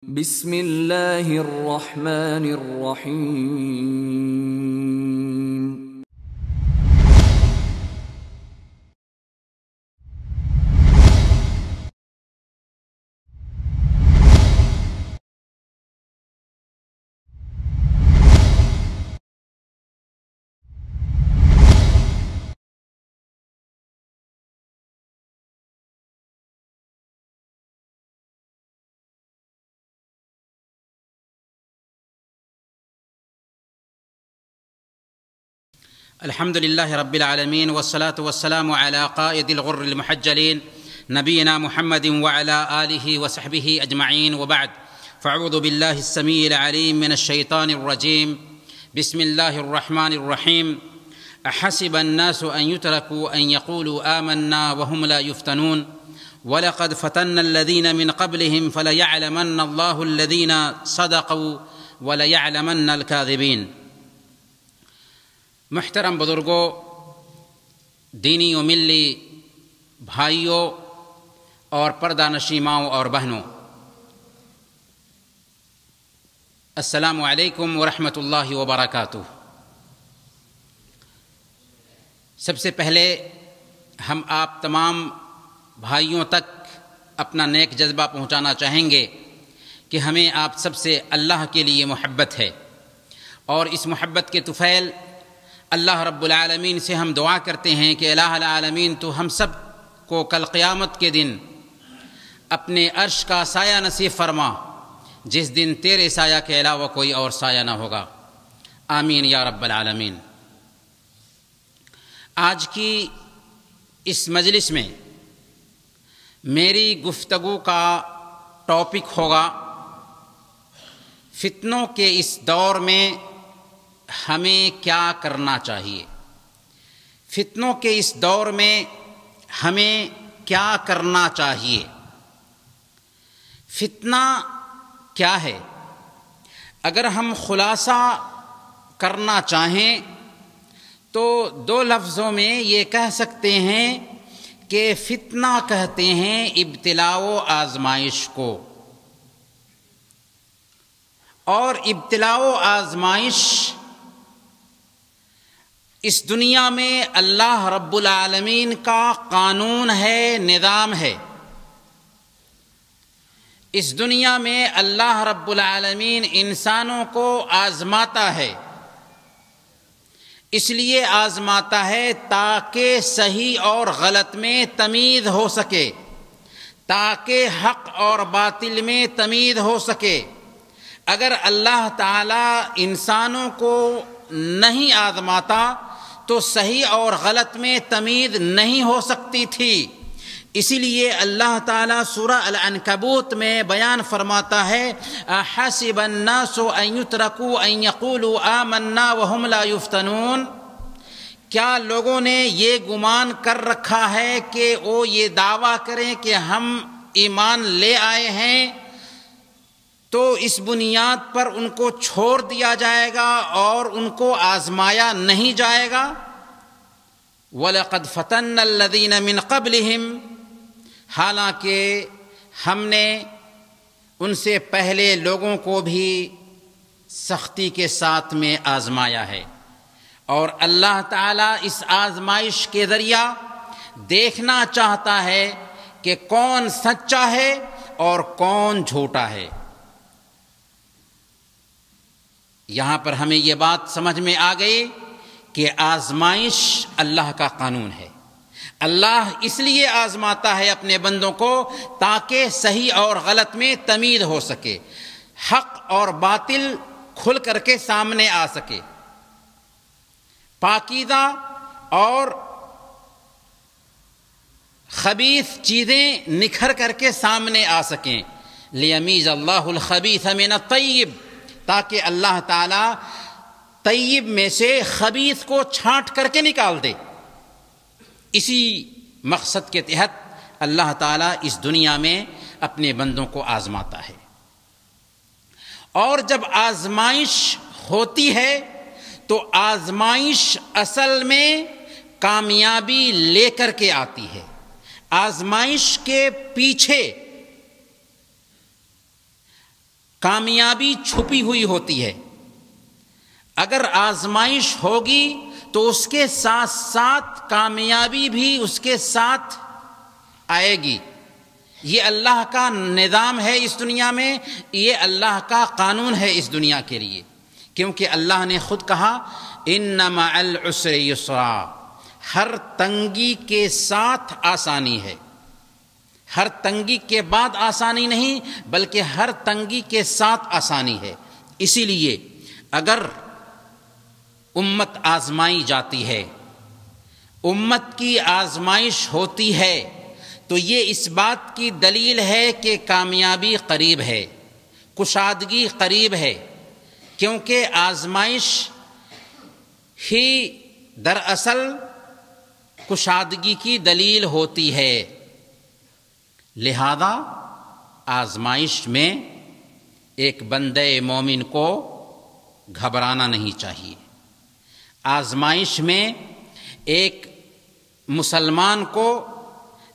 بسم اللہ الرحمن الرحیم۔ الحمد لله رب العالمين والصلاة والسلام على قائد الغر المحجلين نبينا محمد وعلى آله وصحبه أجمعين، وبعد، فأعوذ بالله السميع العليم من الشيطان الرجيم. بسم الله الرحمن الرحيم. أحسب الناس أن يتركوا أن يقولوا آمنا وهم لا يفتنون ولقد فتنا الذين من قبلهم فليعلمن الله الذين صدقوا وليعلمن الكاذبين۔ محترم بزرگوں، دینی و ملی بھائیوں اور پردہ نشین ماؤں اور بہنوں، السلام علیکم ورحمۃ اللہ وبرکاتہ۔ سب سے پہلے ہم آپ تمام بھائیوں تک اپنا نیک جذبہ پہنچانا چاہیں گے کہ ہمیں آپ سب سے اللہ کے لیے محبت ہے، اور اس محبت کے طفیل اللہ رب العالمین سے ہم دعا کرتے ہیں کہ الہ العالمین تو ہم سب کو کل قیامت کے دن اپنے عرش کا سایہ نصیب فرما، جس دن تیرے سایہ کے علاوہ کوئی اور سایہ نہ ہوگا، آمین یا رب العالمین۔ آج کی اس مجلس میں میری گفتگو کا ٹاپک ہوگا فتنوں کے اس دور میں ہمیں کیا کرنا چاہیے۔ فتنوں کے اس دور میں ہمیں کیا کرنا چاہیے۔ فتنہ کیا ہے؟ اگر ہم خلاصہ کرنا چاہیں تو دو لفظوں میں یہ کہہ سکتے ہیں کہ فتنہ کہتے ہیں ابتلاء و آزمائش کو، اور ابتلاء و آزمائش اس دنیا میں اللہ رب العالمین کا قانون ہے، نظام ہے۔ اس دنیا میں اللہ رب العالمین انسانوں کو آزماتا ہے، اس لیے آزماتا ہے تاکہ صحیح اور غلط میں تمیز ہو سکے، تاکہ حق اور باطل میں تمیز ہو سکے۔ اگر اللہ تعالیٰ انسانوں کو نہیں آزماتا تو صحیح اور غلط میں تمیز نہیں ہو سکتی تھی۔ اسی لیے اللہ تعالیٰ سورہ العنکبوت میں بیان فرماتا ہے احسب الناس ان یترکوا ان یقولوا آمنا وهم لا یفتنون۔ کیا لوگوں نے یہ گمان کر رکھا ہے کہ وہ یہ دعویٰ کریں کہ ہم ایمان لے آئے ہیں تو اس بنیاد پر ان کو چھوڑ دیا جائے گا اور ان کو آزمایا نہیں جائے گا؟ وَلَقَدْ فَتَنَّا الَّذِينَ مِنْ قَبْلِهِمْ، حالانکہ ہم نے ان سے پہلے لوگوں کو بھی سختی کے ساتھ میں آزمایا ہے، اور اللہ تعالیٰ اس آزمائش کے ذریعہ دیکھنا چاہتا ہے کہ کون سچا ہے اور کون جھوٹا ہے۔ یہاں پر ہمیں یہ بات سمجھ میں آ گئی کہ آزمائش اللہ کا قانون ہے۔ اللہ اس لیے آزماتا ہے اپنے بندوں کو تاکہ صحیح اور غلط میں تمیز ہو سکے، حق اور باطل کھل کر کے سامنے آ سکے، پاکیزہ اور خبیث چیزیں نکھر کر کے سامنے آ سکیں۔ لیمیز اللہ الخبیث من الطیب، تاکہ اللہ تعالیٰ طیب میں سے خبیث کو چھانٹ کر کے نکال دے۔ اسی مقصد کے تحت اللہ تعالیٰ اس دنیا میں اپنے بندوں کو آزماتا ہے، اور جب آزمائش ہوتی ہے تو آزمائش اصل میں کامیابی لے کر کے آتی ہے۔ آزمائش کے پیچھے کامیابی چھپی ہوئی ہوتی ہے۔ اگر آزمائش ہوگی تو اس کے ساتھ ساتھ کامیابی بھی اس کے ساتھ آئے گی۔ یہ اللہ کا نظام ہے اس دنیا میں، یہ اللہ کا قانون ہے اس دنیا کے لیے، کیونکہ اللہ نے خود کہا ان مع العسر یسرا، ہر تنگی کے ساتھ آسانی ہے۔ ہر تنگی کے بعد آسانی نہیں، بلکہ ہر تنگی کے ساتھ آسانی ہے۔ اسی لیے اگر امت آزمائی جاتی ہے، امت کی آزمائش ہوتی ہے، تو یہ اس بات کی دلیل ہے کہ کامیابی قریب ہے، کشادگی قریب ہے، کیونکہ آزمائش ہی دراصل کشادگی کی دلیل ہوتی ہے۔ لہذا آزمائش میں ایک بندے مومن کو گھبرانا نہیں چاہیے۔ آزمائش میں ایک مسلمان کو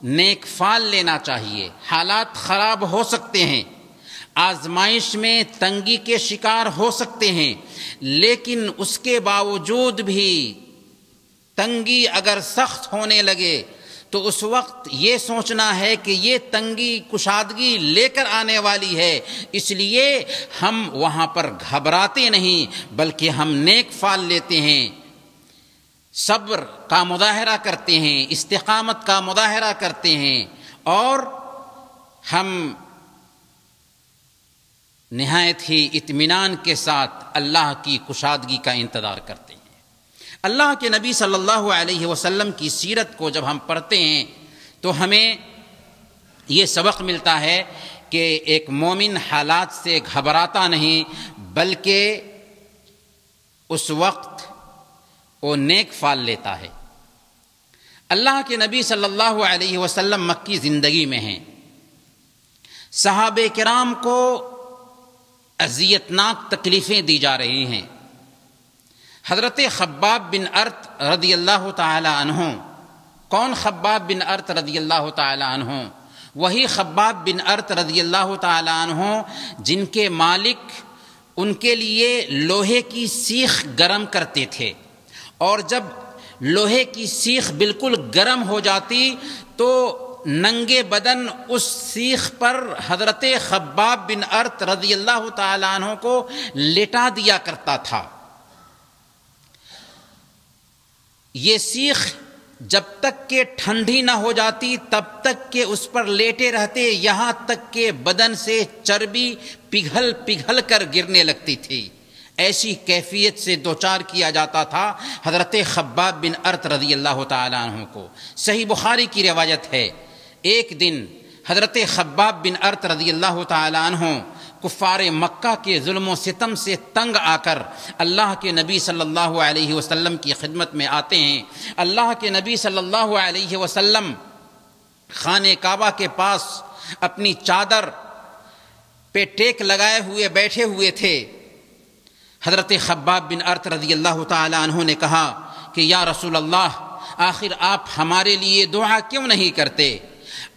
نیک فال لینا چاہیے۔ حالات خراب ہو سکتے ہیں، آزمائش میں تنگی کے شکار ہو سکتے ہیں، لیکن اس کے باوجود بھی تنگی اگر سخت ہونے لگے تو اس وقت یہ سوچنا ہے کہ یہ تنگی کشادگی لے کر آنے والی ہے، اس لیے ہم وہاں پر گھبراتے نہیں بلکہ ہم نیک فال لیتے ہیں، صبر کا مظاہرہ کرتے ہیں، استقامت کا مظاہرہ کرتے ہیں، اور ہم نہایت ہی اطمینان کے ساتھ اللہ کی کشادگی کا انتظار کرتے ہیں۔ اللہ کے نبی صلی اللہ علیہ وسلم کی سیرت کو جب ہم پڑھتے ہیں تو ہمیں یہ سبق ملتا ہے کہ ایک مومن حالات سے گھبراتا نہیں، بلکہ اس وقت وہ نیک فال لیتا ہے۔ اللہ کے نبی صلی اللہ علیہ وسلم مکی زندگی میں ہیں، صحابہ کرام کو اذیتناک تکلیفیں دی جا رہی ہیں۔ حضرت خباب بن ارت رضی اللہ تعالی عنہ، کون خباب بن ارت رضی اللہ تعالی عنہ؟ وہی خباب بن ارت رضی اللہ تعالی عنہ جن کے مالک ان کے لیے لوہے کی سیخ گرم کرتے تھے، اور جب لوہے کی سیخ بالکل گرم ہو جاتی تو ننگے بدن اس سیخ پر حضرت خباب بن ارت رضی اللہ تعالی عنہ کو لٹا دیا کرتا تھا۔ یہ سیخ جب تک کہ ٹھنڈی نہ ہو جاتی تب تک کہ اس پر لیٹے رہتے، یہاں تک کہ بدن سے چربی پگھل پگھل کر گرنے لگتی تھی۔ ایسی کیفیت سے دوچار کیا جاتا تھا حضرت خباب بن ارت رضی اللہ تعالی عنہ کو۔ صحیح بخاری کی روایت ہے، ایک دن حضرت خباب بن ارت رضی اللہ تعالی عنہ کفار مکہ کے ظلم و ستم سے تنگ آ کر اللہ کے نبی صلی اللہ علیہ وسلم کی خدمت میں آتے ہیں۔ اللہ کے نبی صلی اللہ علیہ وسلم خانہ کعبہ کے پاس اپنی چادر پہ ٹیک لگائے ہوئے بیٹھے ہوئے تھے۔ حضرت خباب بن ارت رضی اللہ تعالی عنہ نے کہا کہ یا رسول اللہ، آخر آپ ہمارے لیے دعا کیوں نہیں کرتے؟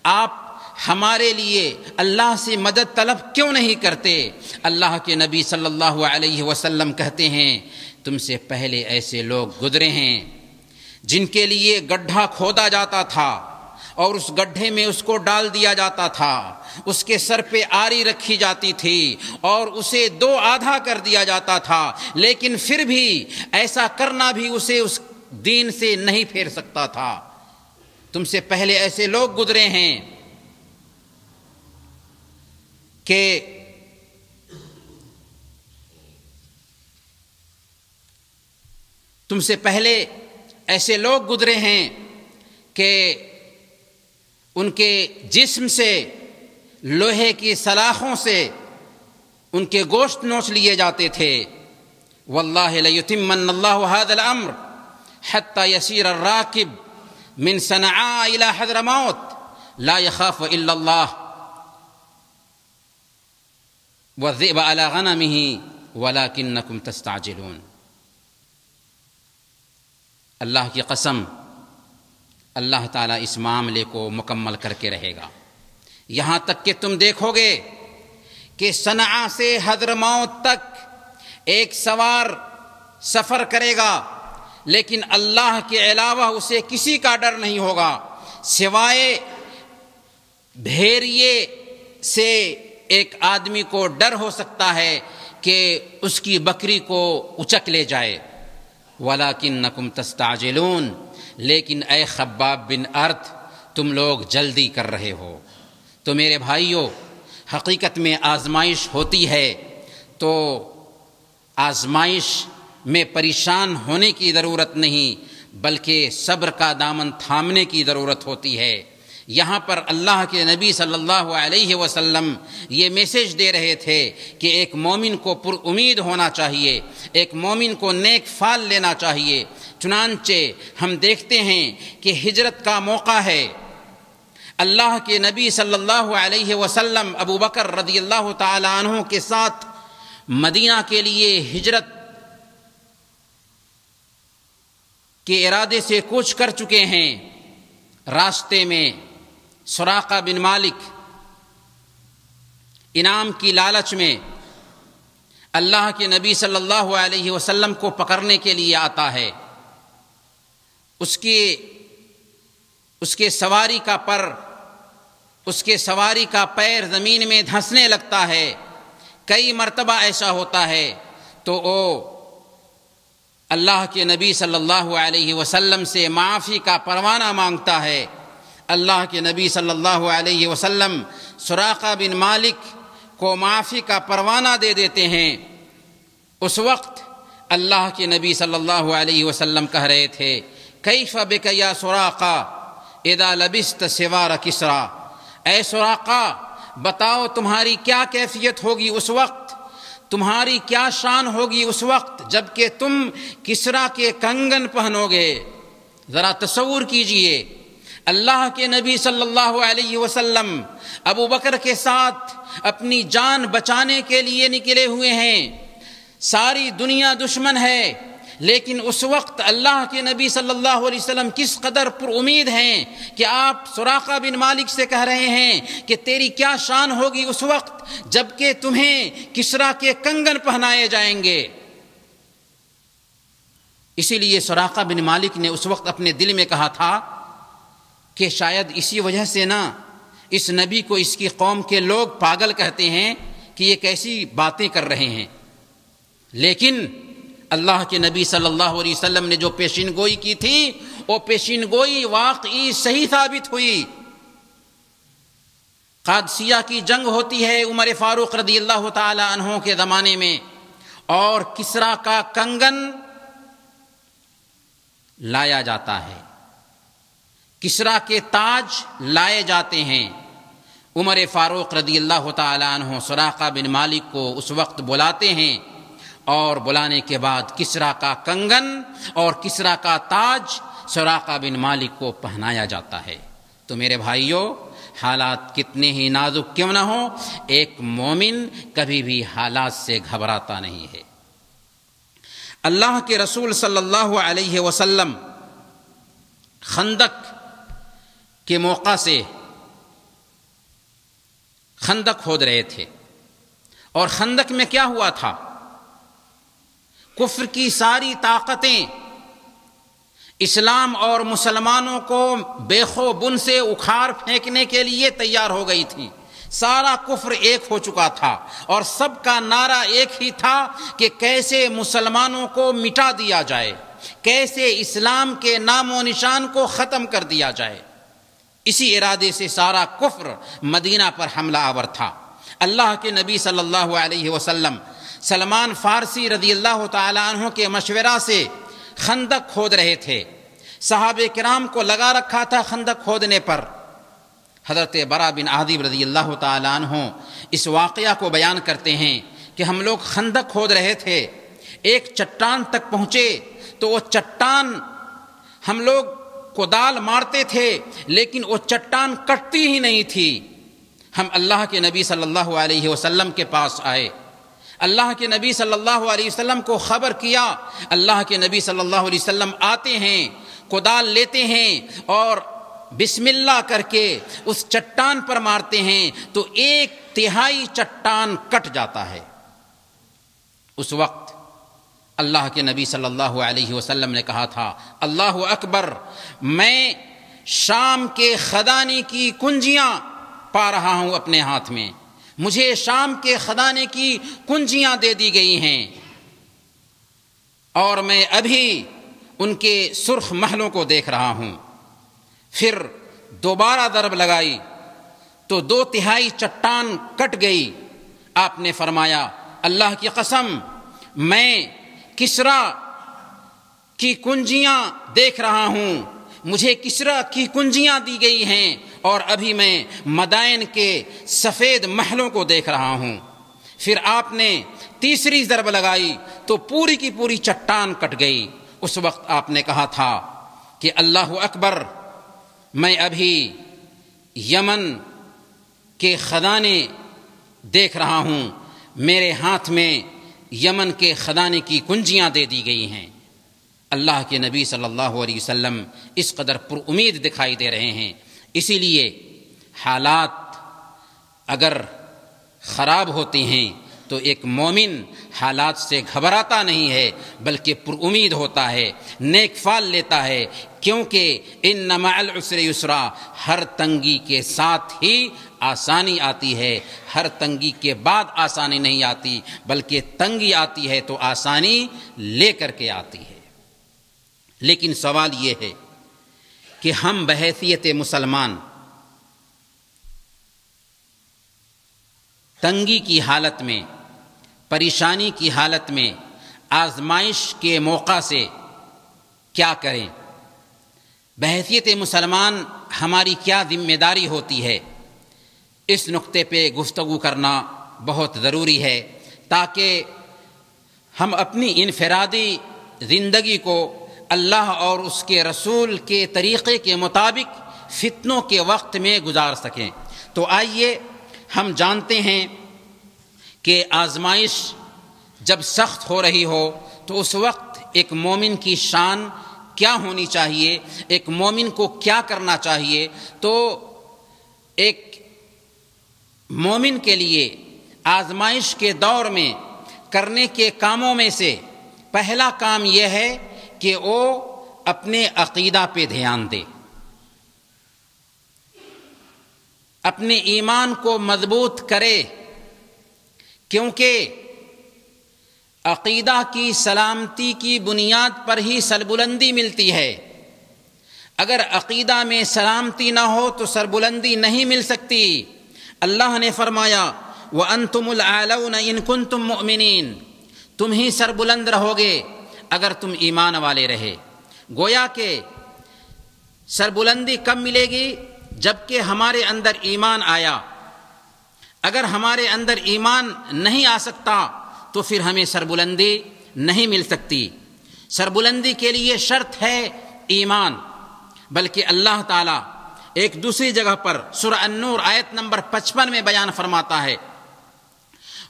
آپ ہمارے لیے اللہ سے مدد طلب کیوں نہیں کرتے؟ اللہ کے نبی صلی اللہ علیہ وسلم کہتے ہیں تم سے پہلے ایسے لوگ گزرے ہیں جن کے لیے گڈھا کھودا جاتا تھا اور اس گڈھے میں اس کو ڈال دیا جاتا تھا، اس کے سر پہ آری رکھی جاتی تھی اور اسے دو آدھا کر دیا جاتا تھا، لیکن پھر بھی ایسا کرنا بھی اسے اس دین سے نہیں پھیر سکتا تھا۔ تم سے پہلے ایسے لوگ گزرے ہیں کہ تم سے پہلے ایسے لوگ گزرے ہیں کہ ان کے جسم سے لوہے کی سلاخوں سے ان کے گوشت نوچ لیے جاتے تھے۔ واللہ لیتمن اللہ ھذا الامر حتی یسیر الراکب من صنعاء الى حضرموت لا يخاف الا اللہ والذئب على غنمه ولكنكم تستعجلون۔ اللہ کی قسم، اللہ تعالیٰ اس معاملے کو مکمل کر کے رہے گا، یہاں تک کہ تم دیکھو گے کہ صنعاء سے حضرموت تک ایک سوار سفر کرے گا، لیکن اللہ کے علاوہ اسے کسی کا ڈر نہیں ہوگا سوائے بھیڑیے سے۔ ایک آدمی کو ڈر ہو سکتا ہے کہ اس کی بکری کو اچک لے جائے۔ وَلَكِنَّكُمْ تَسْتَعْجِلُونَ، لیکن اے خباب بن ارت تم لوگ جلدی کر رہے ہو۔ تو میرے بھائیوں، حقیقت میں آزمائش ہوتی ہے تو آزمائش میں پریشان ہونے کی ضرورت نہیں، بلکہ صبر کا دامن تھامنے کی ضرورت ہوتی ہے۔ یہاں پر اللہ کے نبی صلی اللہ علیہ وسلم یہ میسج دے رہے تھے کہ ایک مومن کو پر امید ہونا چاہیے، ایک مومن کو نیک فال لینا چاہیے۔ چنانچہ ہم دیکھتے ہیں کہ ہجرت کا موقع ہے، اللہ کے نبی صلی اللہ علیہ وسلم ابو بکر رضی اللہ تعالی عنہ کے ساتھ مدینہ کے لیے ہجرت کے ارادے سے کوچ کر چکے ہیں۔ راستے میں سراقہ بن مالک انعام کی لالچ میں اللہ کے نبی صلی اللہ علیہ وسلم کو پکڑنے کے لیے آتا ہے۔ اس کے سواری کا پیر زمین میں دھنسنے لگتا ہے۔ کئی مرتبہ ایسا ہوتا ہے تو وہ اللہ کے نبی صلی اللہ علیہ وسلم سے معافی کا پروانہ مانگتا ہے۔ اللہ کے نبی صلی اللہ علیہ وسلم سراقہ بن مالک کو معافی کا پروانہ دے دیتے ہیں۔ اس وقت اللہ کے نبی صلی اللہ علیہ وسلم کہہ رہے تھے، کیف بک یا سراقہ اذا لبست سوار کسریٰ، اے سراقہ بتاؤ تمہاری کیا کیفیت ہوگی اس وقت، تمہاری کیا شان ہوگی اس وقت جب کہ تم کسریٰ کے کنگن پہنو گے۔ ذرا تصور کیجئے، اللہ کے نبی صلی اللہ علیہ وسلم ابو بکر کے ساتھ اپنی جان بچانے کے لیے نکلے ہوئے ہیں، ساری دنیا دشمن ہے، لیکن اس وقت اللہ کے نبی صلی اللہ علیہ وسلم کس قدر پر امید ہیں کہ آپ سراقہ بن مالک سے کہہ رہے ہیں کہ تیری کیا شان ہوگی اس وقت جب کہ تمہیں کسریٰ کے کنگن پہنائے جائیں گے۔ اسی لیے سراقہ بن مالک نے اس وقت اپنے دل میں کہا تھا کہ شاید اسی وجہ سے نہ اس نبی کو اس کی قوم کے لوگ پاگل کہتے ہیں کہ یہ کیسی باتیں کر رہے ہیں، لیکن اللہ کے نبی صلی اللہ علیہ وسلم نے جو پیشین گوئی کی تھی وہ پیشین گوئی واقعی صحیح ثابت ہوئی۔ قادسیہ کی جنگ ہوتی ہے عمر فاروق رضی اللہ تعالی عنہ کے زمانے میں، اور کسریٰ کا کنگن لایا جاتا ہے، کسریٰ کے تاج لائے جاتے ہیں۔ عمر فاروق رضی اللہ تعالی عنہ سراقہ بن مالک کو اس وقت بلاتے ہیں، اور بلانے کے بعد کسریٰ کا کنگن اور کسریٰ کا تاج سراقہ بن مالک کو پہنایا جاتا ہے۔ تو میرے بھائیوں، حالات کتنے ہی نازک کیوں نہ ہو، ایک مومن کبھی بھی حالات سے گھبراتا نہیں ہے۔ اللہ کے رسول صلی اللہ علیہ وسلم خندق کے موقع سے خندق کھود رہے تھے، اور خندق میں کیا ہوا تھا؟ کفر کی ساری طاقتیں اسلام اور مسلمانوں کو بیخو بن سے اکھاڑ پھینکنے کے لیے تیار ہو گئی تھیں۔ سارا کفر ایک ہو چکا تھا، اور سب کا نعرہ ایک ہی تھا کہ کیسے مسلمانوں کو مٹا دیا جائے، کیسے اسلام کے نام و نشان کو ختم کر دیا جائے۔ اسی ارادے سے سارا کفر مدینہ پر حملہ آور تھا۔ اللہ کے نبی صلی اللہ علیہ وسلم سلمان فارسی رضی اللہ تعالی عنہ کے مشورہ سے خندق کھود رہے تھے، صحابہ کرام کو لگا رکھا تھا خندق کھودنے پر۔ حضرت برا بن عازب رضی اللہ تعالی عنہ اس واقعہ کو بیان کرتے ہیں کہ ہم لوگ خندق کھود رہے تھے، ایک چٹان تک پہنچے تو وہ چٹان ہم لوگ کدال مارتے تھے لیکن وہ چٹان کٹتی ہی نہیں تھی۔ ہم اللہ کے نبی صلی اللہ علیہ وسلم کے پاس آئے، اللہ کے نبی صلی اللہ علیہ وسلم کو خبر کیا۔ اللہ کے نبی صلی اللہ علیہ وسلم آتے ہیں، کدال لیتے ہیں اور بسم اللہ کر کے اس چٹان پر مارتے ہیں تو ایک تہائی چٹان کٹ جاتا ہے۔ اس وقت اللہ کے نبی صلی اللہ علیہ وسلم نے کہا تھا، اللہ اکبر، میں شام کے خزانے کی کنجیاں پا رہا ہوں اپنے ہاتھ میں، مجھے شام کے خزانے کی کنجیاں دے دی گئی ہیں، اور میں ابھی ان کے سرخ محلوں کو دیکھ رہا ہوں۔ پھر دوبارہ ضرب لگائی تو 2/3 چٹان کٹ گئی۔ آپ نے فرمایا، اللہ کی قسم، میں کسرا کی کنجیاں دیکھ رہا ہوں، مجھے کسرا کی کنجیاں دی گئی ہیں، اور ابھی میں مدائن کے سفید محلوں کو دیکھ رہا ہوں۔ پھر آپ نے تیسری ضرب لگائی تو پوری کی پوری چٹان کٹ گئی۔ اس وقت آپ نے کہا تھا کہ اللہ اکبر، میں ابھی یمن کے خزانے دیکھ رہا ہوں، میرے ہاتھ میں یمن کے خزانے کی کنجیاں دے دی گئی ہیں۔ اللہ کے نبی صلی اللہ علیہ وسلم اس قدر پر امید دکھائی دے رہے ہیں۔ اسی لیے حالات اگر خراب ہوتے ہیں تو ایک مومن حالات سے گھبراتا نہیں ہے بلکہ پر امید ہوتا ہے، نیک فال لیتا ہے، کیونکہ ان مع العسر یسرا، ہر تنگی کے ساتھ ہی آسانی آتی ہے، ہر تنگی کے بعد آسانی نہیں آتی، بلکہ تنگی آتی ہے تو آسانی لے کر کے آتی ہے۔ لیکن سوال یہ ہے کہ ہم بحیثیت مسلمان تنگی کی حالت میں، پریشانی کی حالت میں، آزمائش کے موقع سے کیا کریں؟ بحیثیت مسلمان ہماری کیا ذمہ داری ہوتی ہے؟ اس نقطے پہ گفتگو کرنا بہت ضروری ہے تاکہ ہم اپنی انفرادی زندگی کو اللہ اور اس کے رسول کے طریقے کے مطابق فتنوں کے وقت میں گزار سکیں۔ تو آئیے ہم جانتے ہیں کہ آزمائش جب سخت ہو رہی ہو تو اس وقت ایک مومن کی شان کیا ہونی چاہیے، ایک مومن کو کیا کرنا چاہیے۔ تو ایک مومن کے لیے آزمائش کے دور میں کرنے کے کاموں میں سے پہلا کام یہ ہے کہ وہ اپنے عقیدہ پہ دھیان دے، اپنے ایمان کو مضبوط کرے، کیونکہ عقیدہ کی سلامتی کی بنیاد پر ہی سربلندی ملتی ہے۔ اگر عقیدہ میں سلامتی نہ ہو تو سربلندی نہیں مل سکتی۔ اللہ نے فرمایا وَأَنْتُمُ الْأَعْلَوْنَ إِن كُنتُم مُؤْمِنِينَ، تم ہی سربلند رہو گے اگر تم ایمان والے رہے۔ گویا کہ سربلندی کب ملے گی؟ جبکہ ہمارے اندر ایمان آیا۔ اگر ہمارے اندر ایمان نہیں آ سکتا تو پھر ہمیں سربلندی نہیں مل سکتی۔ سربلندی کے لیے شرط ہے ایمان، بلکہ اللہ تعالیٰ ایک دوسری جگہ پر سورہ النور آیت نمبر 55 میں بیان فرماتا ہے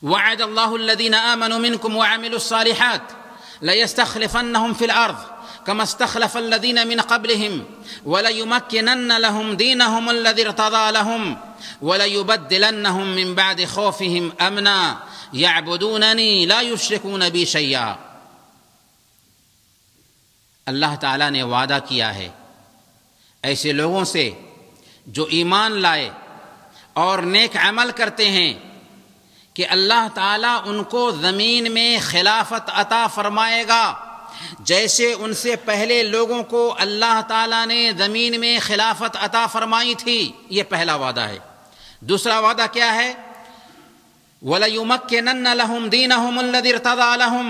وَعَدَ اللَّهُ الَّذِينَ آمَنُوا مِنكُمْ وَعَمِلُوا الصَّالِحَاتِ لَيَسْتَخْلِفَنَّهُمْ فِي الْأَرْضِ كَمَا اسْتَخْلَفَ الَّذِينَ مِنْ قَبْلِهِمْ وَلَيُمَكِّنَنَّ لَهُمْ دِينَهُمُ الَّذِي ارْتَضَىٰ لَهُمْ وَلَيُبَدِّلَنَّهُمْ مِنْ بَعْدِ خَوْفِهِمْ أَمْنًا يَعْبُدُونَنِي لَا يُشْرِكُونَ بِي شَيْئًا۔ اللہ تعالیٰ نے وعدہ کیا ہے ایسے لوگوں سے جو ایمان لائے اور نیک عمل کرتے ہیں کہ اللہ تعالیٰ ان کو زمین میں خلافت عطا فرمائے گا، جیسے ان سے پہلے لوگوں کو اللہ تعالیٰ نے زمین میں خلافت عطا فرمائی تھی۔ یہ پہلا وعدہ ہے۔ دوسرا وعدہ کیا ہے؟ وَلَيُمَكِّنَنَّ لَهُمْ دِينَهُمُ الَّذِي ارْتَضَىٰ لَهُمْ،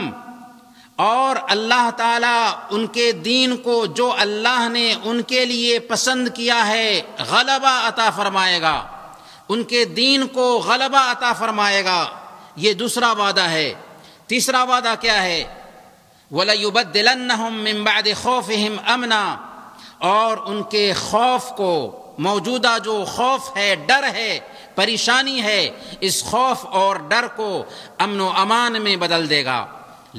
اور اللہ تعالیٰ ان کے دین کو جو اللہ نے ان کے لیے پسند کیا ہے غلبہ عطا فرمائے گا، ان کے دین کو غلبہ عطا فرمائے گا۔ یہ دوسرا وعدہ ہے۔ تیسرا وعدہ کیا ہے؟ وَلَيُبَدِّلَنَّهُم مِّن بَعْدِ خَوْفِهِمْ أَمْنًا، اور ان کے خوف کو، موجودہ جو خوف ہے، ڈر ہے، پریشانی ہے، اس خوف اور ڈر کو امن و امان میں بدل دے گا۔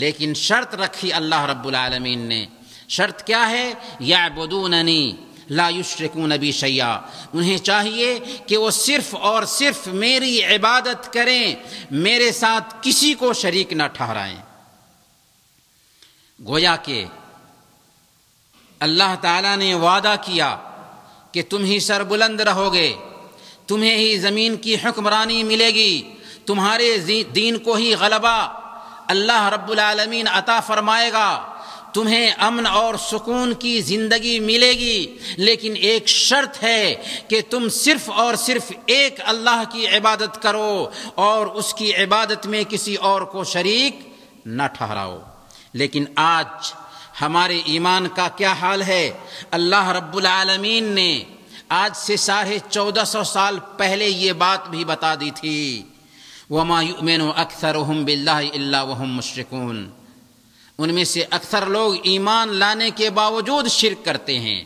لیکن شرط رکھی اللہ رب العالمین نے۔ شرط کیا ہے؟ یعبدوننی لا یشرکون بی شیئا، انہیں چاہیے کہ وہ صرف اور صرف میری عبادت کریں، میرے ساتھ کسی کو شریک نہ ٹھہرائیں۔ گویا کہ اللہ تعالیٰ نے وعدہ کیا کہ تم ہی سربلند رہو گے، تمہیں ہی زمین کی حکمرانی ملے گی، تمہارے دین کو ہی غلبہ اللہ رب العالمین عطا فرمائے گا، تمہیں امن اور سکون کی زندگی ملے گی، لیکن ایک شرط ہے کہ تم صرف اور صرف ایک اللہ کی عبادت کرو اور اس کی عبادت میں کسی اور کو شریک نہ ٹھہراؤ۔ لیکن آج ہمارے ایمان کا کیا حال ہے؟ اللہ رب العالمین نے آج سے 1450 سال پہلے یہ بات بھی بتا دی تھی، وَمَا يُؤْمِنُ أَكْثَرُهُمْ بِاللَّهِ إِلَّا وَهُمْ مُشْرِكُونَ، ان میں سے اکثر لوگ ایمان لانے کے باوجود شرک کرتے ہیں۔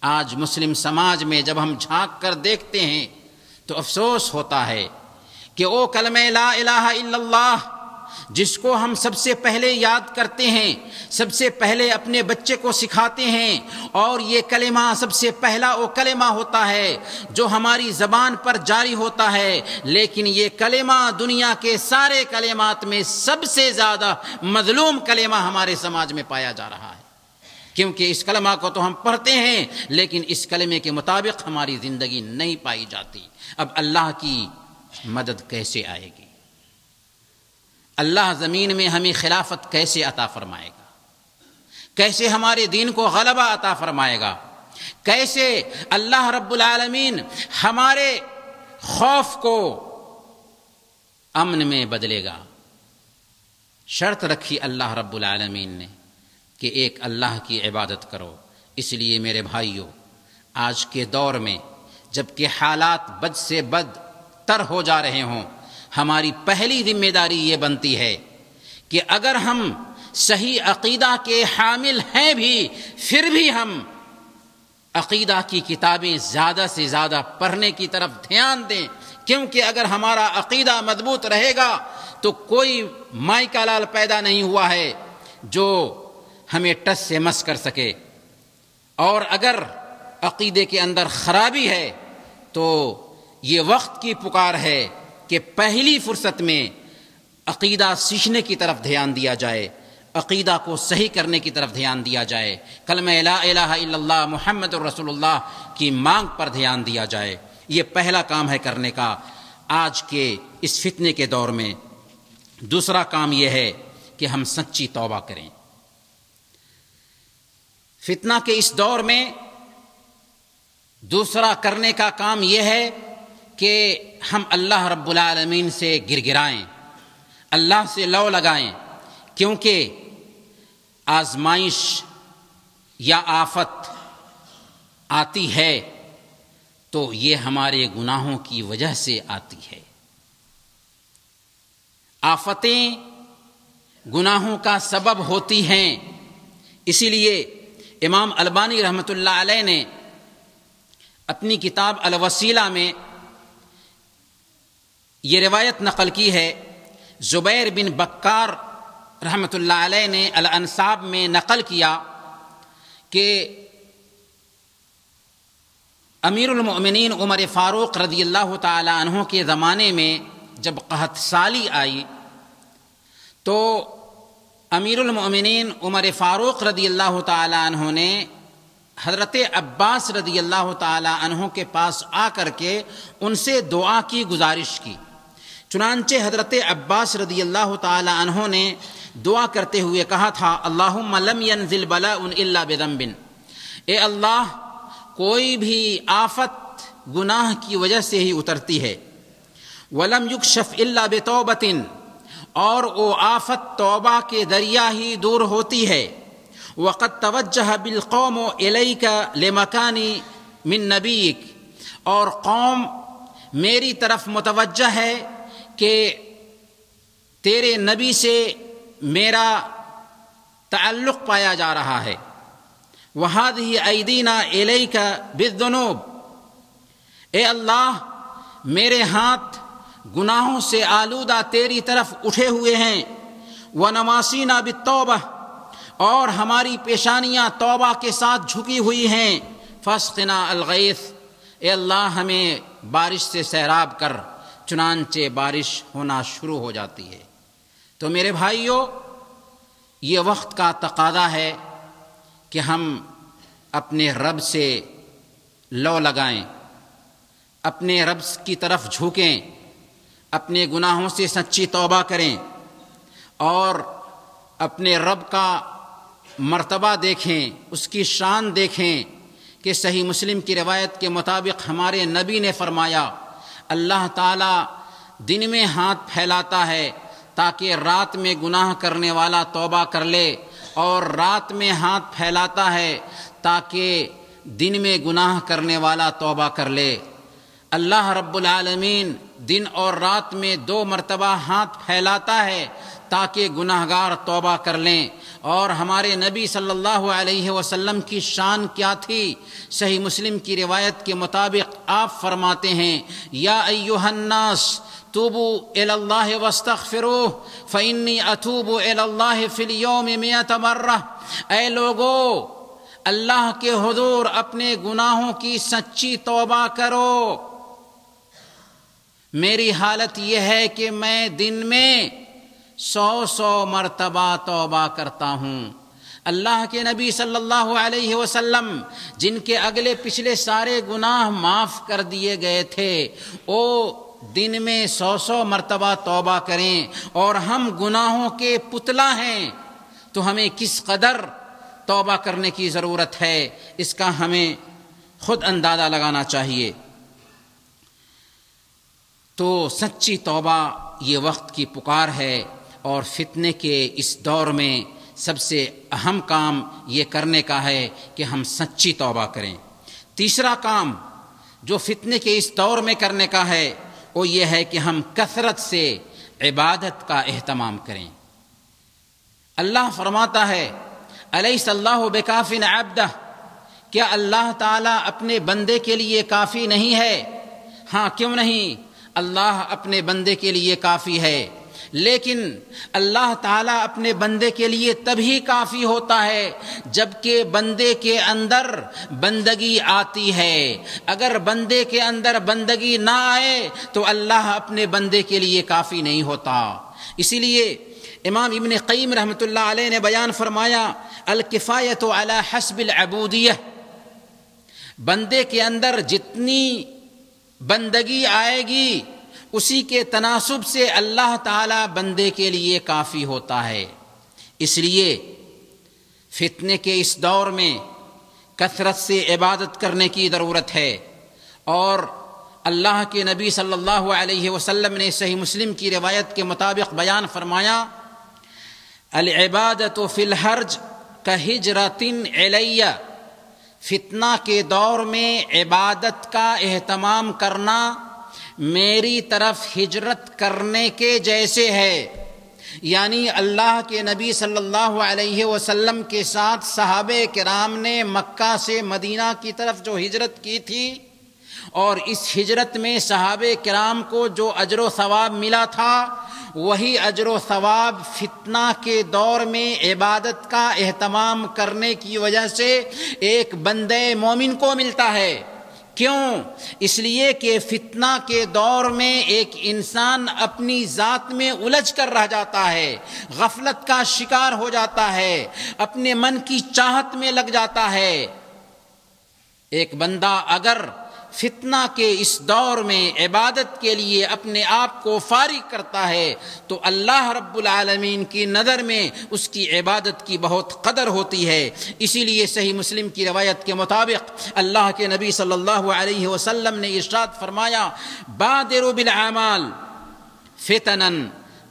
آج مسلم سماج میں جب ہم جھانک کر دیکھتے ہیں تو افسوس ہوتا ہے کہ وہ کلمہ لا الہ الا اللہ جس کو ہم سب سے پہلے یاد کرتے ہیں، سب سے پہلے اپنے بچے کو سکھاتے ہیں، اور یہ کلمہ سب سے پہلا وہ کلمہ ہوتا ہے جو ہماری زبان پر جاری ہوتا ہے، لیکن یہ کلمہ دنیا کے سارے کلمات میں سب سے زیادہ مظلوم کلمہ ہمارے سماج میں پایا جا رہا ہے، کیونکہ اس کلمہ کو تو ہم پڑھتے ہیں لیکن اس کلمے کے مطابق ہماری زندگی نہیں پائی جاتی۔ اب اللہ کی مدد کیسے آئے گی؟ اللہ زمین میں ہمیں خلافت کیسے عطا فرمائے گا؟ کیسے ہمارے دین کو غلبہ عطا فرمائے گا؟ کیسے اللہ رب العالمین ہمارے خوف کو امن میں بدلے گا؟ شرط رکھی اللہ رب العالمین نے کہ ایک اللہ کی عبادت کرو۔ اس لیے میرے بھائیوں، آج کے دور میں جب کہ حالات بد سے بد تر ہو جا رہے ہوں، ہماری پہلی ذمہ داری یہ بنتی ہے کہ اگر ہم صحیح عقیدہ کے حامل ہیں بھی، پھر بھی ہم عقیدہ کی کتابیں زیادہ سے زیادہ پڑھنے کی طرف دھیان دیں، کیونکہ اگر ہمارا عقیدہ مضبوط رہے گا تو کوئی مائی کا لال پیدا نہیں ہوا ہے جو ہمیں ٹس سے مس کر سکے، اور اگر عقیدے کے اندر خرابی ہے تو یہ وقت کی پکار ہے کہ پہلی فرصت میں عقیدہ سیکھنے کی طرف دھیان دیا جائے، عقیدہ کو صحیح کرنے کی طرف دھیان دیا جائے، کلمہ لا الہ الا اللہ محمد رسول اللہ کی مانگ پر دھیان دیا جائے۔ یہ پہلا کام ہے کرنے کا آج کے اس فتنے کے دور میں۔ دوسرا کام یہ ہے کہ ہم سچی توبہ کریں۔ فتنہ کے اس دور میں دوسرا کرنے کا کام یہ ہے کہ ہم اللہ رب العالمین سے گر گرائیں، اللہ سے لو لگائیں، کیونکہ آزمائش یا آفت آتی ہے تو یہ ہمارے گناہوں کی وجہ سے آتی ہے۔ آفتیں گناہوں کا سبب ہوتی ہیں، اسی لیے امام البانی رحمۃ اللہ علیہ نے اپنی کتاب الوسیلہ میں یہ روایت نقل کی ہے، زبیر بن بکار رحمۃ اللہ علیہ نے الانساب میں نقل کیا کہ امیر المؤمنین عمر فاروق رضی اللہ تعالی عنہ کے زمانے میں جب قحط سالی آئی تو امیر المؤمنین عمر فاروق رضی اللہ تعالی عنہ نے حضرت عباس رضی اللہ تعالی عنہ کے پاس آ کر کے ان سے دعا کی گزارش کی۔ چنانچہ حضرت عباس رضی اللہ تعالی عنہ نے دعا کرتے ہوئے کہا تھا، اللہم لم ینزل بلاء الا بذنب، اے اللہ کوئی بھی آفت گناہ کی وجہ سے ہی اترتی ہے، ولم یکشف الا بتوبۃ، اور وہ آفت توبہ کے ذریعہ ہی دور ہوتی ہے، وقد توجہ بالقوم الیک لمکان من نبیک، اور قوم میری طرف متوجہ ہے کہ تیرے نبی سے میرا تعلق پایا جا رہا ہے، وَهَذِهِ أَيْدِينَا إِلَيْكَ بِالذُّنُوبِ، اے اللہ میرے ہاتھ گناہوں سے آلودہ تیری طرف اٹھے ہوئے ہیں، وَنَوَاسِينَا بِالتَّوْبَةِ، اور ہماری پیشانیاں توبہ کے ساتھ جھکی ہوئی ہیں، فاسقنا الغیث، اے اللہ ہمیں بارش سے سیراب کر، چنانچہ بارش ہونا شروع ہو جاتی ہے۔ تو میرے بھائیوں، یہ وقت کا تقاضا ہے کہ ہم اپنے رب سے لو لگائیں، اپنے رب کی طرف جھکیں، اپنے گناہوں سے سچی توبہ کریں اور اپنے رب کا مرتبہ دیکھیں، اس کی شان دیکھیں کہ صحیح مسلم کی روایت کے مطابق ہمارے نبی نے فرمایا، اللہ تعالیٰ دن میں ہاتھ پھیلاتا ہے تاکہ رات میں گناہ کرنے والا توبہ کر لے، اور رات میں ہاتھ پھیلاتا ہے تاکہ دن میں گناہ کرنے والا توبہ کر لے۔ اللہ رب العالمین دن اور رات میں 2 مرتبہ ہاتھ پھیلاتا ہے تاکہ گناہگار توبہ کر لیں۔ اور ہمارے نبی صلی اللہ علیہ وسلم کی شان کیا تھی؟ صحیح مسلم کی روایت کے مطابق آپ فرماتے ہیں، یا ایھا الناس توبوا الی اللہ واستغفروہ فانی اتوب الی اللہ فی اليوم 100 مرہ، اے لوگو اللہ کے حضور اپنے گناہوں کی سچی توبہ کرو۔ میری حالت یہ ہے کہ میں دن میں 100 مرتبہ توبہ کرتا ہوں۔ اللہ کے نبی صلی اللہ علیہ وسلم جن کے اگلے پچھلے سارے گناہ معاف کر دیے گئے تھے، وہ دن میں 100 مرتبہ توبہ کریں، اور ہم گناہوں کے پتلا ہیں، تو ہمیں کس قدر توبہ کرنے کی ضرورت ہے، اس کا ہمیں خود اندازہ لگانا چاہیے۔ تو سچی توبہ یہ وقت کی پکار ہے، اور فتنے کے اس دور میں سب سے اہم کام یہ کرنے کا ہے کہ ہم سچی توبہ کریں۔ تیسرا کام جو فتنے کے اس دور میں کرنے کا ہے وہ یہ ہے کہ ہم کثرت سے عبادت کا اہتمام کریں۔ اللہ فرماتا ہے، الیس اللہ بکاف عبدہ، کیا اللہ تعالیٰ اپنے بندے کے لیے کافی نہیں ہے؟ ہاں، کیوں نہیں؟ اللہ اپنے بندے کے لیے کافی ہے، لیکن اللہ تعالیٰ اپنے بندے کے لیے تبھی کافی ہوتا ہے جبکہ بندے کے اندر بندگی آتی ہے۔ اگر بندے کے اندر بندگی نہ آئے تو اللہ اپنے بندے کے لیے کافی نہیں ہوتا۔ اسی لیے امام ابن قیم رحمۃ اللہ علیہ نے بیان فرمایا، الکفایۃ علی حسب العبودیہ، بندے کے اندر جتنی بندگی آئے گی اسی کے تناسب سے اللہ تعالیٰ بندے کے لیے کافی ہوتا ہے۔ اس لیے فتنے کے اس دور میں کثرت سے عبادت کرنے کی ضرورت ہے، اور اللہ کے نبی صلی اللہ علیہ وسلم نے صحیح مسلم کی روایت کے مطابق بیان فرمایا، العبادۃ فی الحرج کہجرۃ الی، فتنہ کے دور میں عبادت کا اہتمام کرنا میری طرف ہجرت کرنے کے جیسے ہے۔ یعنی اللہ کے نبی صلی اللہ علیہ وسلم کے ساتھ صحابہ کرام نے مکہ سے مدینہ کی طرف جو ہجرت کی تھی، اور اس ہجرت میں صحابہ کرام کو جو اجر و ثواب ملا تھا، وہی اجر و ثواب فتنہ کے دور میں عبادت کا اہتمام کرنے کی وجہ سے ایک بندے مومن کو ملتا ہے۔ کیوں؟ اس لیے کہ فتنہ کے دور میں ایک انسان اپنی ذات میں الجھ کر رہ جاتا ہے، غفلت کا شکار ہو جاتا ہے، اپنے من کی چاہت میں لگ جاتا ہے۔ ایک بندہ اگر فتنہ کے اس دور میں عبادت کے لیے اپنے آپ کو فارغ کرتا ہے تو اللہ رب العالمین کی نظر میں اس کی عبادت کی بہت قدر ہوتی ہے۔ اسی لیے صحیح مسلم کی روایت کے مطابق اللہ کے نبی صلی اللہ علیہ وسلم نے ارشاد فرمایا، بادروا بالاعمال فتنا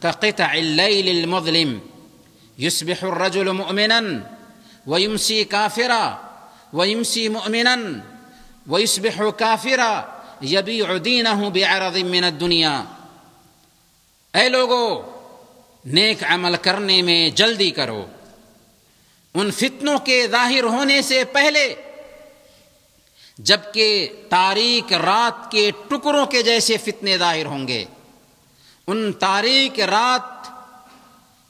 كقطع الليل المظلم يصبح الرجل مؤمنا ويمسي كافرا ويمسي مؤمنا ويصبح كافرا يبيع دينه بعرض من الدنيا۔ اے لوگو، نیک عمل کرنے میں جلدی کرو، ان فتنوں کے ظاہر ہونے سے پہلے، جبکہ تاریک رات کے ٹکڑوں کے جیسے فتنے ظاہر ہوں گے۔ ان تاریک رات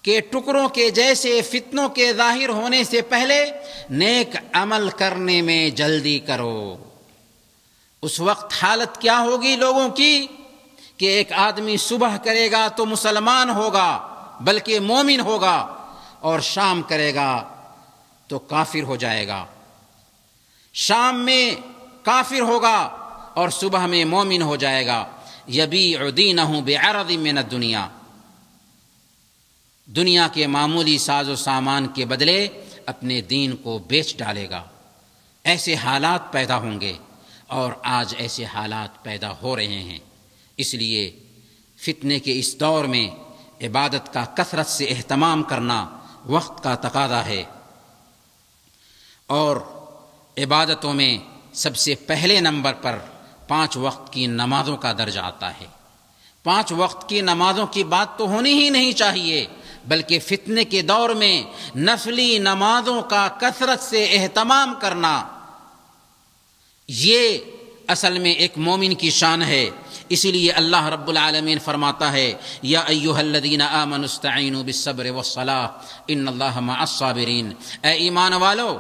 کہ ٹکڑوں کے جیسے فتنوں کے ظاہر ہونے سے پہلے نیک عمل کرنے میں جلدی کرو۔ اس وقت حالت کیا ہوگی لوگوں کی کہ ایک آدمی صبح کرے گا تو مسلمان ہوگا بلکہ مومن ہوگا، اور شام کرے گا تو کافر ہو جائے گا، شام میں کافر ہوگا اور صبح میں مومن ہو جائے گا۔ یبیع دینہ بعرض من الدنیا، دنیا کے معمولی ساز و سامان کے بدلے اپنے دین کو بیچ ڈالے گا۔ ایسے حالات پیدا ہوں گے، اور آج ایسے حالات پیدا ہو رہے ہیں۔ اس لیے فتنے کے اس دور میں عبادت کا کثرت سے اہتمام کرنا وقت کا تقاضا ہے، اور عبادتوں میں سب سے پہلے نمبر پر 5 وقت کی نمازوں کا درجہ آتا ہے۔ 5 وقت کی نمازوں کی بات تو ہونی ہی نہیں چاہیے، بلکہ فتنے کے دور میں نفلی نمازوں کا کثرت سے اہتمام کرنا، یہ اصل میں ایک مومن کی شان ہے۔ اسی لیے اللہ رب العالمین فرماتا ہے، یا ایھا الذین آمنوا استعینوا بالصبر والصلاۃ ان اللہ مع الصابرین، اے ایمان والو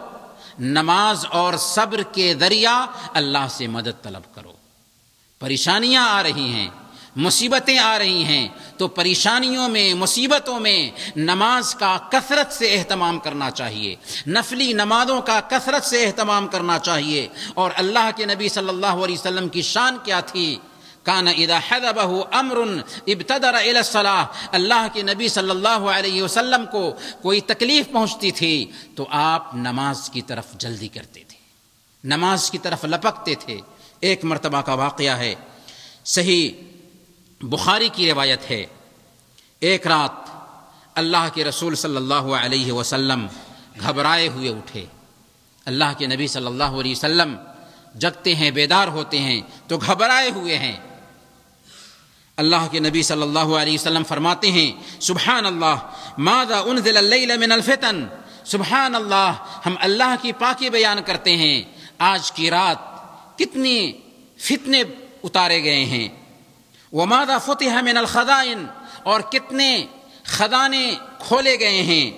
نماز اور صبر کے ذریعہ اللہ سے مدد طلب کرو۔ پریشانیاں آ رہی ہیں، مصیبتیں آ رہی ہیں، تو پریشانیوں میں مصیبتوں میں نماز کا کثرت سے اہتمام کرنا چاہیے، نفلی نمازوں کا کثرت سے اہتمام کرنا چاہیے۔ اور اللہ کے نبی صلی اللہ علیہ وسلم کی شان کیا تھی؟ کان اذا حضبہ امر ابتدر الی الصلاۃ، اللہ کے نبی صلی اللہ علیہ وسلم کو کوئی تکلیف پہنچتی تھی تو آپ نماز کی طرف جلدی کرتے تھے، نماز کی طرف لپکتے تھے۔ ایک مرتبہ کا واقعہ ہے، صحیح بخاری کی روایت ہے، ایک رات اللہ کے رسول صلی اللہ علیہ وسلم گھبرائے ہوئے اٹھے۔ اللہ کے نبی صلی اللہ علیہ وسلم جگتے ہیں، بیدار ہوتے ہیں تو گھبرائے ہوئے ہیں۔ اللہ کے نبی صلی اللہ علیہ وسلم فرماتے ہیں، سبحان اللہ ماذا انزل اللیل من الفتن، سبحان اللہ، ہم اللہ کی پاکی بیان کرتے ہیں، آج کی رات کتنے فتنے اتارے گئے ہیں۔ وماذا فتح من الخزائن، اور کتنے خزانے کھولے گئے ہیں۔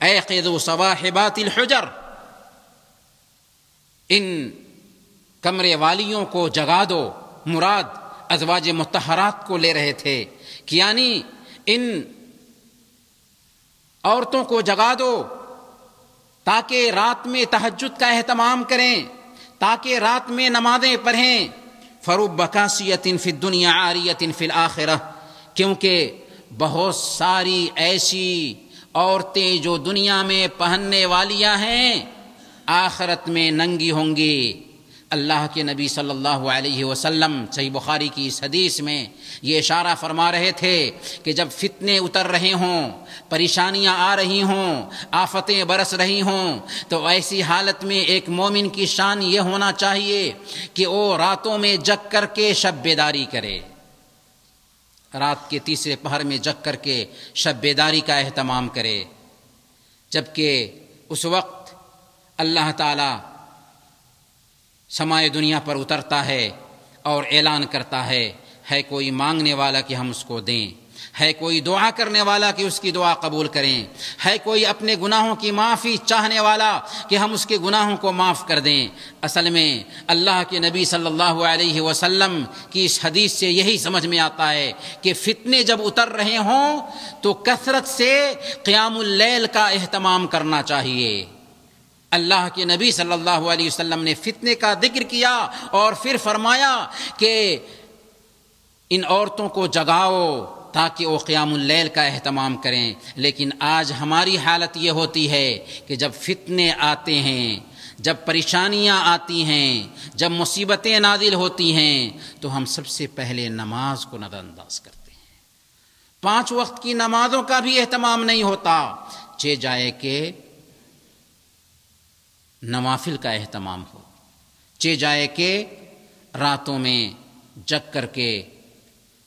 ایقظوا صواحبات الحجر، ان کمرے والیوں کو جگا دو، مراد ازواج مطہرات کو لے رہے تھے کہ یعنی ان عورتوں کو جگا دو تاکہ رات میں تہجد کا اہتمام کریں، تاکہ رات میں نمازیں پڑھیں۔ فرب کاسیۃ فی الدنیا عاریۃ فی الآخرہ، کیونکہ بہت ساری ایسی عورتیں جو دنیا میں پہننے والیاں ہیں آخرت میں ننگی ہوں گی۔ اللہ کے نبی صلی اللہ علیہ وسلم صحیح بخاری کی اس حدیث میں یہ اشارہ فرما رہے تھے کہ جب فتنے اتر رہے ہوں، پریشانیاں آ رہی ہوں، آفتیں برس رہی ہوں، تو ایسی حالت میں ایک مومن کی شان یہ ہونا چاہیے کہ وہ راتوں میں جگ کر کے شب بیداری کرے، رات کے تیسرے پہر میں جگ کر کے شب بیداری کا اہتمام کرے، جبکہ اس وقت اللہ تعالی سمائے دنیا پر اترتا ہے اور اعلان کرتا ہے کوئی مانگنے والا کہ ہم اس کو دیں، ہے کوئی دعا کرنے والا کہ اس کی دعا قبول کریں، ہے کوئی اپنے گناہوں کی معافی چاہنے والا کہ ہم اس کے گناہوں کو معاف کر دیں۔ اصل میں اللہ کے نبی صلی اللہ علیہ وسلم کی اس حدیث سے یہی سمجھ میں آتا ہے کہ فتنے جب اتر رہے ہوں تو کثرت سے قیام اللیل کا اہتمام کرنا چاہیے۔ اللہ کے نبی صلی اللہ علیہ وسلم نے فتنے کا ذکر کیا اور پھر فرمایا کہ ان عورتوں کو جگاؤ تاکہ وہ قیام اللیل کا اہتمام کریں۔ لیکن آج ہماری حالت یہ ہوتی ہے کہ جب فتنے آتے ہیں، جب پریشانیاں آتی ہیں، جب مصیبتیں نازل ہوتی ہیں تو ہم سب سے پہلے نماز کو نظر انداز کرتے ہیں، 5 وقت کی نمازوں کا بھی اہتمام نہیں ہوتا، چہ جائے کہ نوافل کا اہتمام ہو، چہ جائے کہ راتوں میں جگ کر کے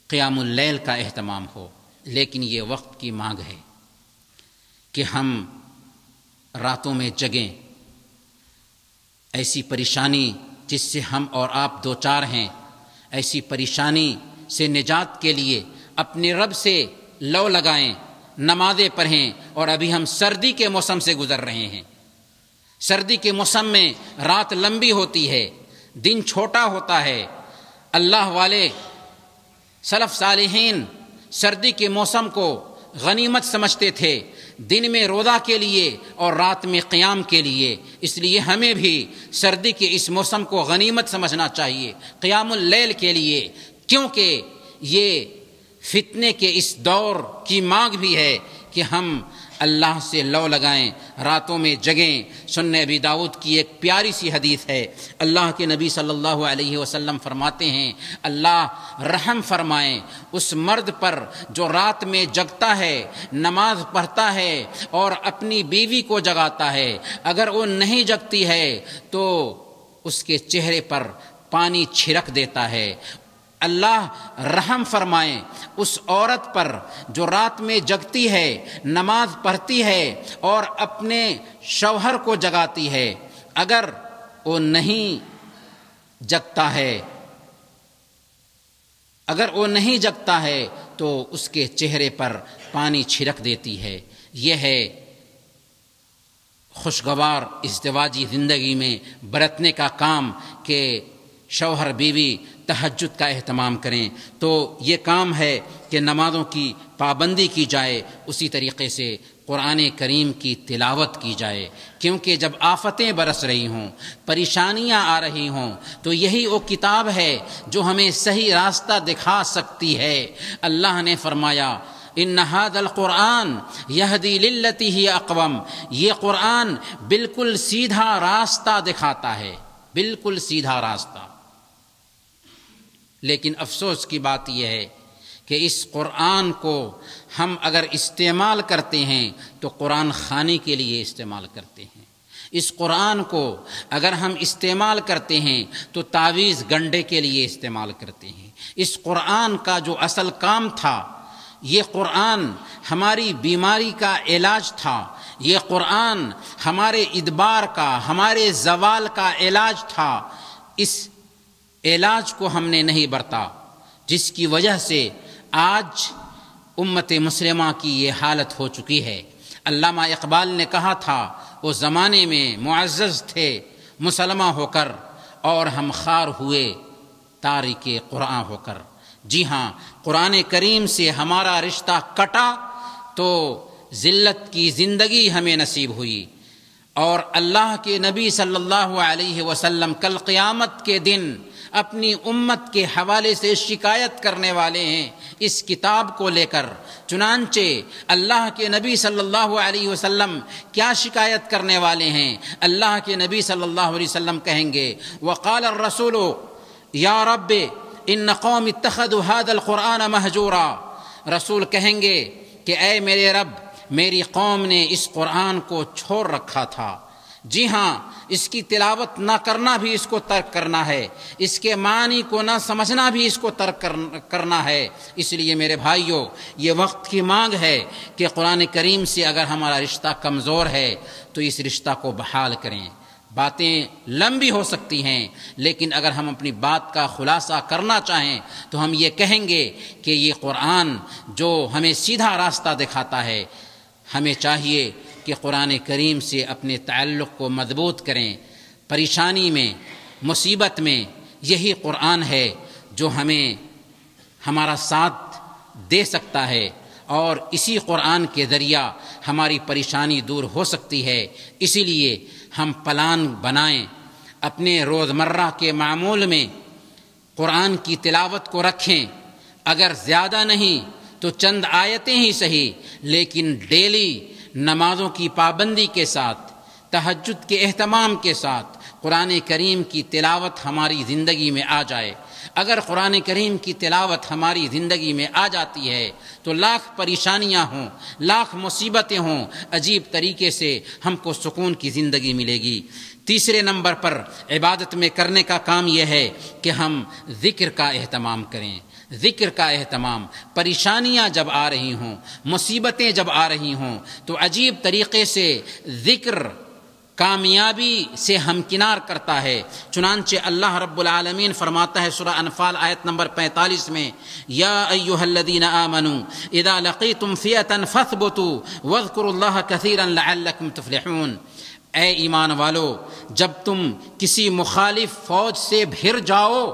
قیام اللیل کا اہتمام ہو۔ لیکن یہ وقت کی مانگ ہے کہ ہم راتوں میں جگیں۔ ایسی پریشانی جس سے ہم اور آپ دوچار ہیں، ایسی پریشانی سے نجات کے لیے اپنے رب سے لو لگائیں، نمازیں پڑھیں. اور ابھی ہم سردی کے موسم سے گزر رہے ہیں. سردی کے موسم میں رات لمبی ہوتی ہے، دن چھوٹا ہوتا ہے. اللہ والے سلف صالحین سردی کے موسم کو غنیمت سمجھتے تھے، دن میں روزہ کے لیے اور رات میں قیام کے لیے. اس لیے ہمیں بھی سردی کے اس موسم کو غنیمت سمجھنا چاہیے قیام اللیل کے لیے، کیونکہ یہ فتنے کے اس دور کی مانگ بھی ہے کہ ہم اللہ سے لو لگائیں، راتوں میں جگیں. سنن ابی داؤد کی ایک پیاری سی حدیث ہے. اللہ کے نبی صلی اللہ علیہ وسلم فرماتے ہیں اللہ رحم فرمائیں اس مرد پر جو رات میں جگتا ہے، نماز پڑھتا ہے اور اپنی بیوی کو جگاتا ہے. اگر وہ نہیں جگتی ہے تو اس کے چہرے پر پانی چھڑک دیتا ہے. اللہ رحم فرمائیں اس عورت پر جو رات میں جگتی ہے، نماز پڑھتی ہے اور اپنے شوہر کو جگاتی ہے. اگر وہ نہیں جگتا ہے تو اس کے چہرے پر پانی چھڑک دیتی ہے. یہ ہے خوشگوار ازدواجی زندگی میں برتنے کا کام کہ شوہر بیوی تہجد کا اہتمام کریں. تو یہ کام ہے کہ نمازوں کی پابندی کی جائے، اسی طریقے سے قرآن کریم کی تلاوت کی جائے. کیونکہ جب آفتیں برس رہی ہوں، پریشانیاں آ رہی ہوں، تو یہی وہ کتاب ہے جو ہمیں صحیح راستہ دکھا سکتی ہے. اللہ نے فرمایا ان ھذا القرآن یہدی للتی ہی اقوم، یہ قرآن بالکل سیدھا راستہ دکھاتا ہے، بالکل سیدھا راستہ. لیکن افسوس کی بات یہ ہے کہ اس قرآن کو ہم اگر استعمال کرتے ہیں تو قرآن خوانی کے لیے استعمال کرتے ہیں. اس قرآن کو اگر ہم استعمال کرتے ہیں تو تعویذ گنڈے کے لیے استعمال کرتے ہیں. اس قرآن کا جو اصل کام تھا، یہ قرآن ہماری بیماری کا علاج تھا، یہ قرآن ہمارے ادبار کا، ہمارے زوال کا علاج تھا. اس علاج کو ہم نے نہیں برتا، جس کی وجہ سے آج امت مسلمہ کی یہ حالت ہو چکی ہے. علامہ اقبال نے کہا تھا وہ زمانے میں معزز تھے مسلمہ ہو کر، اور ہم خار ہوئے تارک قرآن ہو کر. جی ہاں، قرآن کریم سے ہمارا رشتہ کٹا تو ذلت کی زندگی ہمیں نصیب ہوئی. اور اللہ کے نبی صلی اللہ علیہ وسلم کل قیامت کے دن اپنی امت کے حوالے سے شکایت کرنے والے ہیں اس کتاب کو لے کر. چنانچہ اللہ کے نبی صلی اللہ علیہ وسلم کیا شکایت کرنے والے ہیں؟ اللہ کے نبی صلی اللہ علیہ وسلم کہیں گے وقال الرسول یا رب ان قوم اتخذوا هذا القرآن مہجورا. رسول کہیں گے کہ اے میرے رب، میری قوم نے اس قرآن کو چھوڑ رکھا تھا. جی ہاں، اس کی تلاوت نہ کرنا بھی اس کو ترک کرنا ہے، اس کے معنی کو نہ سمجھنا بھی اس کو ترک کرنا ہے. اس لیے میرے بھائیوں، یہ وقت کی مانگ ہے کہ قرآن کریم سے اگر ہمارا رشتہ کمزور ہے تو اس رشتہ کو بحال کریں. باتیں لمبی ہو سکتی ہیں، لیکن اگر ہم اپنی بات کا خلاصہ کرنا چاہیں تو ہم یہ کہیں گے کہ یہ قرآن جو ہمیں سیدھا راستہ دکھاتا ہے، ہمیں چاہیے کہ قرآن کریم سے اپنے تعلق کو مضبوط کریں. پریشانی میں، مصیبت میں یہی قرآن ہے جو ہمیں ہمارا ساتھ دے سکتا ہے، اور اسی قرآن کے ذریعہ ہماری پریشانی دور ہو سکتی ہے. اسی لیے ہم پلان بنائیں، اپنے روزمرہ کے معمول میں قرآن کی تلاوت کو رکھیں. اگر زیادہ نہیں تو چند آیتیں ہی صحیح، لیکن ڈیلی نمازوں کی پابندی کے ساتھ، تہجد کے اہتمام کے ساتھ قرآن کریم کی تلاوت ہماری زندگی میں آ جائے. اگر قرآن کریم کی تلاوت ہماری زندگی میں آ جاتی ہے تو لاکھ پریشانیاں ہوں، لاکھ مصیبتیں ہوں، عجیب طریقے سے ہم کو سکون کی زندگی ملے گی. تیسرے نمبر پر عبادت میں کرنے کا کام یہ ہے کہ ہم ذکر کا اہتمام کریں. ذکر کا اہتمام، پریشانیاں جب آ رہی ہوں، مصیبتیں جب آ رہی ہوں تو عجیب طریقے سے ذکر کامیابی سے ہمکنار کرتا ہے۔ چنانچہ اللہ رب العالمین فرماتا ہے سورہ انفال آیت نمبر 45 میں، یا ایھا الذین آمنوا اذا لقیتم فئۃ فاثبتوا واذکروا اللہ کثیرا لعلکم تفلحون۔ اے ایمان والو، جب تم کسی مخالف فوج سے بھر جاؤ،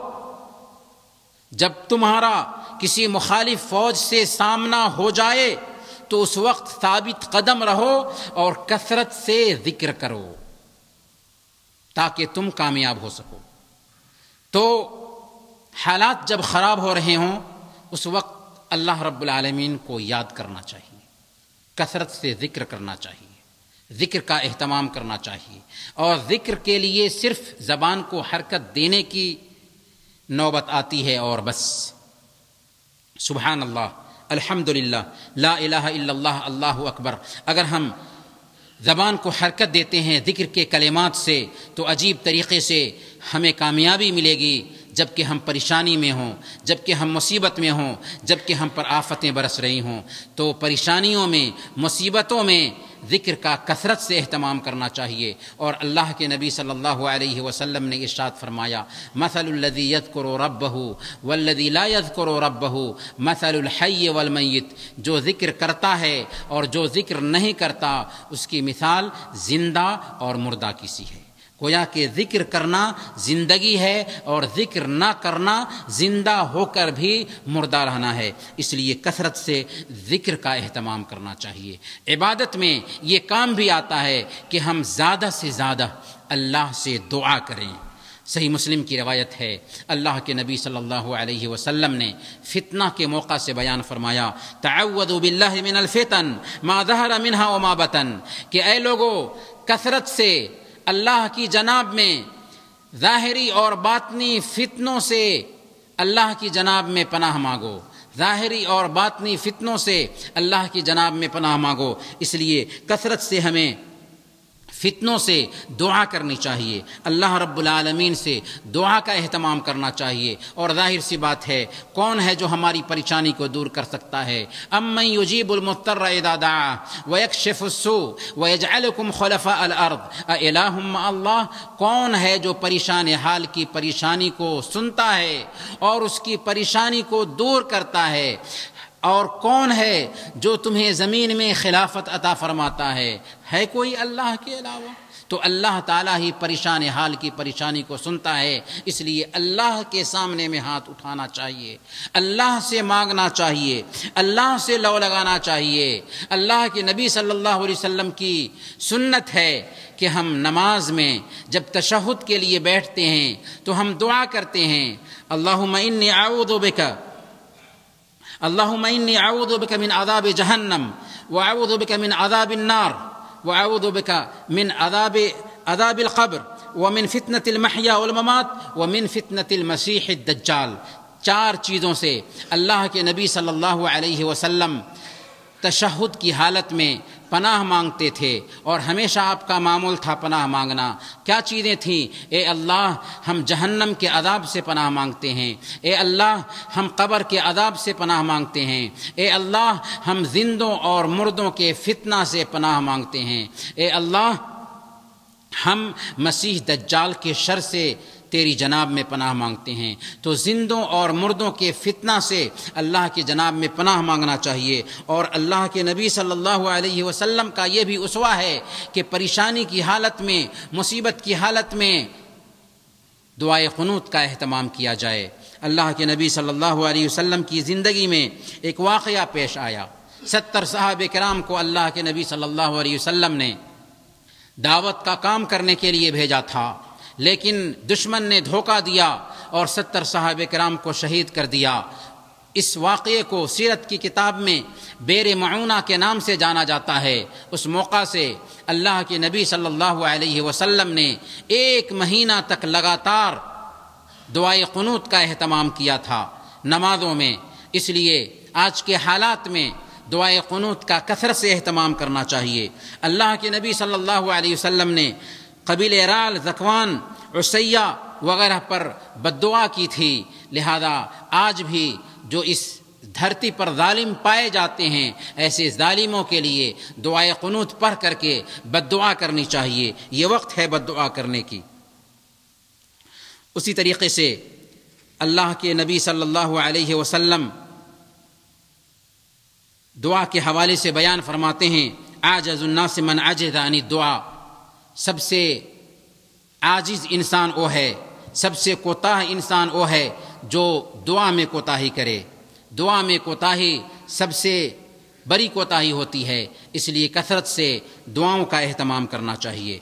جب تمہارا کسی مخالف فوج سے سامنا ہو جائے تو اس وقت ثابت قدم رہو اور کثرت سے ذکر کرو تاکہ تم کامیاب ہو سکو۔ تو حالات جب خراب ہو رہے ہوں اس وقت اللہ رب العالمین کو یاد کرنا چاہیے، کثرت سے ذکر کرنا چاہیے، ذکر کا اہتمام کرنا چاہیے، اور ذکر کے لیے صرف زبان کو حرکت دینے کی نوبت آتی ہے اور بس۔ سبحان اللہ، الحمدللہ، لا الہ الا اللہ، اللہ اکبر، اگر ہم زبان کو حرکت دیتے ہیں ذکر کے کلمات سے تو عجیب طریقے سے ہمیں کامیابی ملے گی، جب کہ ہم پریشانی میں ہوں، جب کہ ہم مصیبت میں ہوں، جب کہ ہم پر آفتیں برس رہی ہوں۔ تو پریشانیوں میں، مصیبتوں میں ذکر کا کثرت سے اہتمام کرنا چاہیے۔ اور اللہ کے نبی صلی اللہ علیہ وسلم نے ارشاد فرمایا، مثل الذی یذکر ربہ والذی لا یذکر ربہ مثل الحی والمیت، جو ذکر کرتا ہے اور جو ذکر نہیں کرتا اس کی مثال زندہ اور مردہ کی سی ہے۔ گویا کہ ذکر کرنا زندگی ہے اور ذکر نہ کرنا زندہ ہو کر بھی مردہ رہنا ہے، اس لیے کثرت سے ذکر کا اہتمام کرنا چاہیے۔ عبادت میں یہ کام بھی آتا ہے کہ ہم زیادہ سے زیادہ اللہ سے دعا کریں۔ صحیح مسلم کی روایت ہے، اللہ کے نبی صلی اللہ علیہ وسلم نے فتنہ کے موقع سے بیان فرمایا، تعوذوا باللہ من الفتن ما ظہر منها وما بطن، کہ اے لوگو کثرت سے اللہ کی جناب میں ظاہری اور باطنی فتنوں سے اللہ کی جناب میں پناہ مانگو، ظاہری اور باطنی فتنوں سے اللہ کی جناب میں پناہ مانگو۔ اس لیے کثرت سے ہمیں فتنوں سے دعا کرنی چاہیے، اللہ رب العالمین سے دعا کا اہتمام کرنا چاہیے۔ اور ظاہر سی بات ہے، کون ہے جو ہماری پریشانی کو دور کر سکتا ہے؟ امن یجیب المضطر اذا دعا ویکشف السوء ویجعلکم خلفاء الارض االہ مع اللہ، کون ہے جو پریشان حال کی پریشانی کو سنتا ہے اور اس کی پریشانی کو دور کرتا ہے؟ اور کون ہے جو تمہیں زمین میں خلافت عطا فرماتا ہے کوئی اللہ کے علاوہ؟ تو اللہ تعالیٰ ہی پریشان حال کی پریشانی کو سنتا ہے، اس لیے اللہ کے سامنے میں ہاتھ اٹھانا چاہیے، اللہ سے مانگنا چاہیے، اللہ سے لو لگانا چاہیے۔ اللہ کے نبی صلی اللہ علیہ وسلم کی سنت ہے کہ ہم نماز میں جب تشہد کے لیے بیٹھتے ہیں تو ہم دعا کرتے ہیں، اللہم انی اعوذ بک من عذاب جہنم واعوذ بک من عذاب النار واعوذ بک من عذاب القبر ومن فتنة المحیا والممات ومن فتنة المسیح الدجال۔ 4 چیزوں سے اللہ کے نبی صلی اللہ علیہ وسلم تشہد کی حالت میں پناہ مانگتے تھے اور ہمیشہ آپ کا معمول تھا پناہ مانگنا۔ کیا چیزیں تھیں؟ اے اللہ ہم جہنم کے عذاب سے پناہ مانگتے ہیں، اے اللہ ہم قبر کے عذاب سے پناہ مانگتے ہیں، اے اللہ ہم زندوں اور مردوں کے فتنہ سے پناہ مانگتے ہیں، اے اللہ ہم مسیح دجال کے شر سے تیری جناب میں پناہ مانگتے ہیں۔ تو زندوں اور مردوں کے فتنہ سے اللہ کی جناب میں پناہ مانگنا چاہیے۔ اور اللہ کے نبی صلی اللہ علیہ وسلم کا یہ بھی اسوہ ہے کہ پریشانی کی حالت میں، مصیبت کی حالت میں دعائے قنوت کا اہتمام کیا جائے۔ اللہ کے نبی صلی اللہ علیہ وسلم کی زندگی میں ایک واقعہ پیش آیا۔ 70 صحابہ کرام کو اللہ کے نبی صلی اللہ علیہ وسلم نے دعوت کا کام کرنے کے لیے بھیجا تھا، لیکن دشمن نے دھوکہ دیا اور 70 صحابہ کرام کو شہید کر دیا۔ اس واقعے کو سیرت کی کتاب میں بیر معونہ کے نام سے جانا جاتا ہے۔ اس موقع سے اللہ کے نبی صلی اللہ علیہ وسلم نے 1 مہینہ تک لگاتار دعائے قنوت کا اہتمام کیا تھا نمازوں میں۔ اس لیے آج کے حالات میں دعائے قنوت کا کثرت سے اہتمام کرنا چاہیے۔ اللہ کے نبی صلی اللہ علیہ وسلم نے قبیلہ رال، ذکوان، عصیہ وغیرہ پر بد دعا کی تھی، لہذا آج بھی جو اس دھرتی پر ظالم پائے جاتے ہیں، ایسے ظالموں کے لیے دعائے قنوت پڑھ کر کے بد دعا کرنی چاہیے۔ یہ وقت ہے بد دعا کرنے کی۔ اسی طریقے سے اللہ کے نبی صلی اللہ علیہ وسلم دعا کے حوالے سے بیان فرماتے ہیں، عاجز الناس من عجز عن الدعاء، سب سے عاجز انسان وہ ہے، سب سے کوتاہ انسان وہ ہے جو دعا میں کوتاہی کرے۔ دعا میں کوتاہی سب سے بڑی کوتاہی ہوتی ہے، اس لیے کثرت سے دعاؤں کا اہتمام کرنا چاہیے۔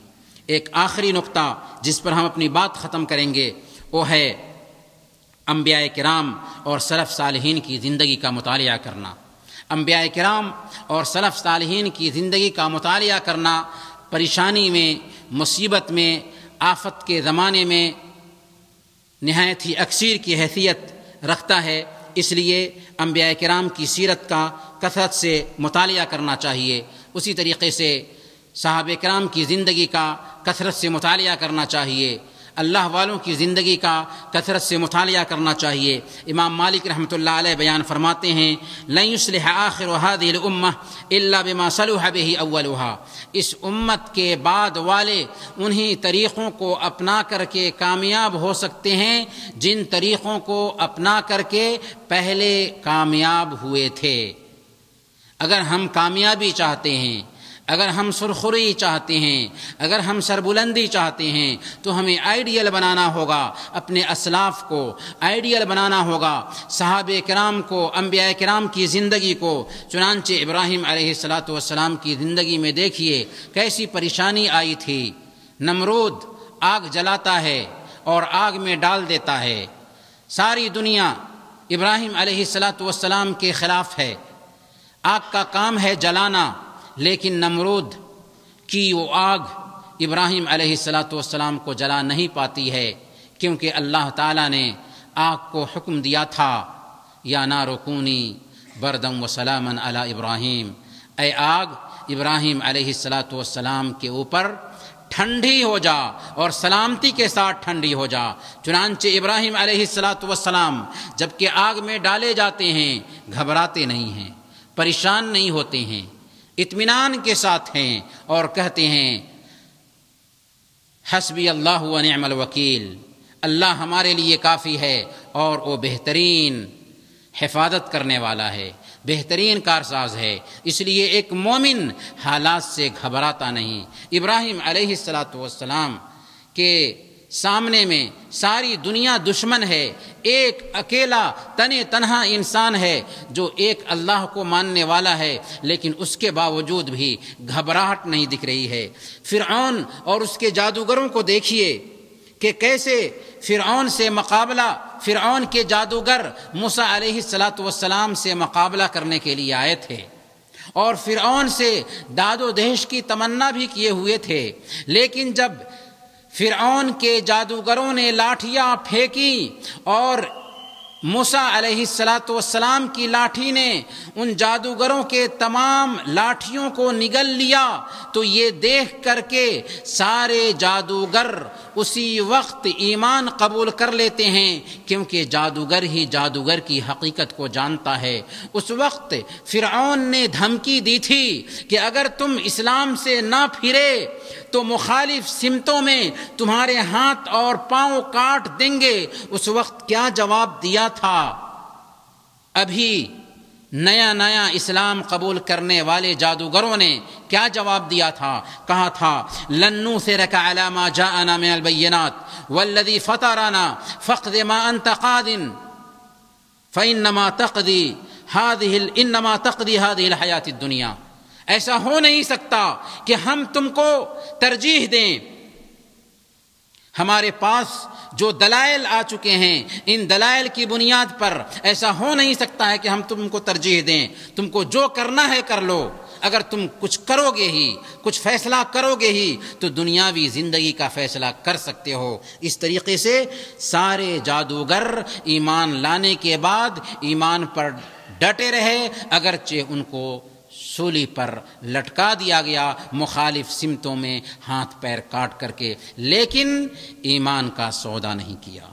ایک آخری نقطہ جس پر ہم اپنی بات ختم کریں گے وہ ہے انبیاء کرام اور سلف صالحین کی زندگی کا مطالعہ کرنا۔ انبیاء کرام اور سلف صالحین کی زندگی کا مطالعہ کرنا پریشانی میں، مصیبت میں، آفت کے زمانے میں نہایت ہی اکثیر کی حیثیت رکھتا ہے، اس لیے انبیاء کرام کی سیرت کا کثرت سے مطالعہ کرنا چاہیے۔ اسی طریقے سے صحابہ کرام کی زندگی کا کثرت سے مطالعہ کرنا چاہیے، اللہ والوں کی زندگی کا کثرت سے مطالعہ کرنا چاہیے۔ امام مالک رحمۃ اللہ علیہ بیان فرماتے ہیں، لن يصلح آخر هذه الامة الا بما صلح به اولها، اس امت کے بعد والے انہی طریقوں کو اپنا کر کے کامیاب ہو سکتے ہیں جن طریقوں کو اپنا کر کے پہلے کامیاب ہوئے تھے۔ اگر ہم کامیابی چاہتے ہیں، اگر ہم سرخری چاہتے ہیں، اگر ہم سربلندی چاہتے ہیں تو ہمیں آئیڈیل بنانا ہوگا، اپنے اسلاف کو آئیڈیل بنانا ہوگا، صحابہ کرام کو، انبیاء کرام کی زندگی کو۔ چنانچہ ابراہیم علیہ السلام کی زندگی میں دیکھیے کیسی پریشانی آئی تھی۔ نمرود آگ جلاتا ہے اور آگ میں ڈال دیتا ہے، ساری دنیا ابراہیم علیہ السلام کے خلاف ہے، آگ کا کام ہے جلانا، لیکن نمرود کی وہ آگ ابراہیم علیہ السلام کو جلا نہیں پاتی ہے، کیونکہ اللہ تعالیٰ نے آگ کو حکم دیا تھا، یا نار کونی بردم و سلامن علی ابراہیم، اے آگ ابراہیم علیہ السلام کے اوپر ٹھنڈی ہو جا اور سلامتی کے ساتھ ٹھنڈی ہو جا۔ چنانچہ ابراہیم علیہ السلام جب کہ آگ میں ڈالے جاتے ہیں گھبراتے نہیں ہیں، پریشان نہیں ہوتے ہیں، اطمینان کے ساتھ ہیں اور کہتے ہیں حسبی اللہ و نعم الوکیل، اللہ ہمارے لیے کافی ہے اور وہ بہترین حفاظت کرنے والا ہے، بہترین کارساز ہے۔ اس لیے ایک مومن حالات سے گھبراتا نہیں۔ ابراہیم علیہ السلام کے سامنے میں ساری دنیا دشمن ہے، ایک اکیلا تنہا انسان ہے جو ایک اللہ کو ماننے والا ہے، لیکن اس کے باوجود بھی گھبراہٹ نہیں دکھ رہی ہے۔ فرعون اور اس کے جادوگروں کو دیکھیے کہ کیسے فرعون سے مقابلہ، فرعون کے جادوگر موسیٰ علیہ السلام سے مقابلہ کرنے کے لیے آئے تھے اور فرعون سے داد و دہش کی تمنا بھی کیے ہوئے تھے، لیکن جب فرعون کے جادوگروں نے لاٹھیاں پھینکی اور موسیٰ علیہ السلام کی لاٹھی نے ان جادوگروں کے تمام لاٹھیوں کو نگل لیا، تو یہ دیکھ کر کے سارے جادوگر اسی وقت ایمان قبول کر لیتے ہیں، کیونکہ جادوگر ہی جادوگر کی حقیقت کو جانتا ہے۔ اس وقت فرعون نے دھمکی دی تھی کہ اگر تم اسلام سے نہ پھرے تو مخالف سمتوں میں تمہارے ہاتھ اور پاؤں کاٹ دیں گے۔ اس وقت کیا جواب دیا تھا؟ ابھی نیا اسلام قبول کرنے والے جادوگروں نے کیا جواب دیا تھا؟ کہا تھا لن نؤثرك على ما جاءنا من البينات والذي فطرنا فاقض ما انت قاض فانما تقضي هذه الحياة الدنيا۔ ایسا ہو نہیں سکتا کہ ہم تم کو ترجیح دیں، ہمارے پاس جو دلائل آ چکے ہیں ان دلائل کی بنیاد پر ایسا ہو نہیں سکتا ہے کہ ہم تم کو ترجیح دیں، تم کو جو کرنا ہے کر لو، اگر تم کچھ کرو گے ہی، کچھ فیصلہ کرو گے ہی تو دنیاوی زندگی کا فیصلہ کر سکتے ہو۔ اس طریقے سے سارے جادوگر ایمان لانے کے بعد ایمان پر ڈٹے رہے، اگرچہ ان کو سولی پر لٹکا دیا گیا مخالف سمتوں میں ہاتھ پیر کاٹ کر کے، لیکن ایمان کا سودا نہیں کیا۔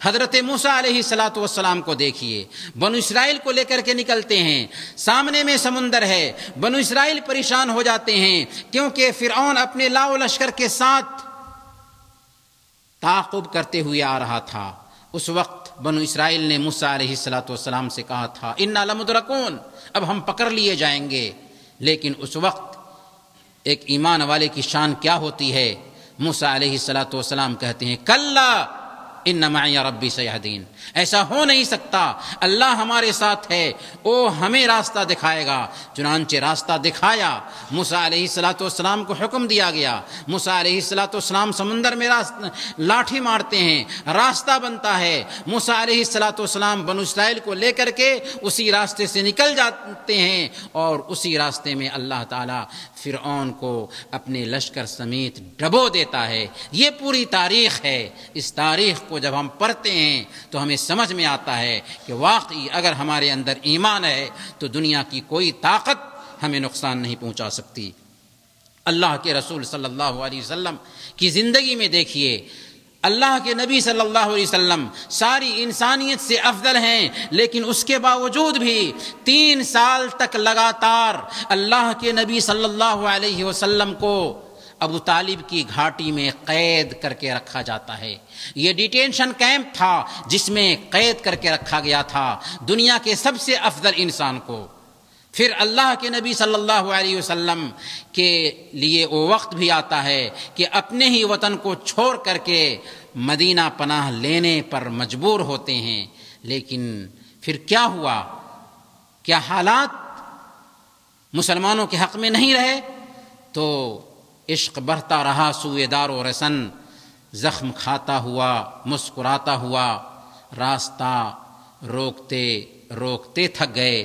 حضرت موسیٰ علیہ السلام کو دیکھیے، بنو اسرائیل کو لے کر کے نکلتے ہیں، سامنے میں سمندر ہے، بنو اسرائیل پریشان ہو جاتے ہیں کیونکہ فرعون اپنے لاؤ لشکر کے ساتھ تعاقب کرتے ہوئے آ رہا تھا۔ اس وقت بنو اسرائیل نے موسیٰ علیہ السلام سے کہا تھا انا لمدرکون، اب ہم پکڑ لیے جائیں گے۔ لیکن اس وقت ایک ایمان والے کی شان کیا ہوتی ہے؟ موسیٰ علیہ السلام کہتے ہیں کلا ان معی ربی سیہدین، ایسا ہو نہیں سکتا، اللہ ہمارے ساتھ ہے، وہ ہمیں راستہ دکھائے گا۔ چنانچہ راستہ دکھایا، موسیٰ علیہ السلام کو حکم دیا گیا، موسیٰ علیہ السلام سمندر میں لاٹھی مارتے ہیں، راستہ بنتا ہے، موسیٰ علیہ السلام بنو اسرائیل کو لے کر کے اسی راستے سے نکل جاتے ہیں، اور اسی راستے میں اللہ تعالیٰ فرعون کو اپنے لشکر سمیت ڈبو دیتا ہے۔ یہ پوری تاریخ ہے۔ اس تاریخ کو جب ہم پڑھتے ہیں تو ہمیں سمجھ میں آتا ہے کہ واقعی اگر ہمارے اندر ایمان ہے تو دنیا کی کوئی طاقت ہمیں نقصان نہیں پہنچا سکتی۔ اللہ کے رسول صلی اللہ علیہ وسلم کی زندگی میں دیکھیے، اللہ کے نبی صلی اللہ علیہ وسلم ساری انسانیت سے افضل ہیں، لیکن اس کے باوجود بھی 3 سال تک لگاتار اللہ کے نبی صلی اللہ علیہ وسلم کو ابو طالب کی گھاٹی میں قید کر کے رکھا جاتا ہے۔ یہ ڈیٹینشن کیمپ تھا جس میں قید کر کے رکھا گیا تھا دنیا کے سب سے افضل انسان کو۔ پھر اللہ کے نبی صلی اللہ علیہ وسلم کے لیے وہ وقت بھی آتا ہے کہ اپنے ہی وطن کو چھوڑ کر کے مدینہ پناہ لینے پر مجبور ہوتے ہیں۔ لیکن پھر کیا ہوا؟ کیا حالات مسلمانوں کے حق میں نہیں رہے؟ تو عشق بڑھتا رہا سوئے دار و رسن، زخم کھاتا ہوا مسکراتا ہوا، راستہ روکتے روکتے تھک گئے،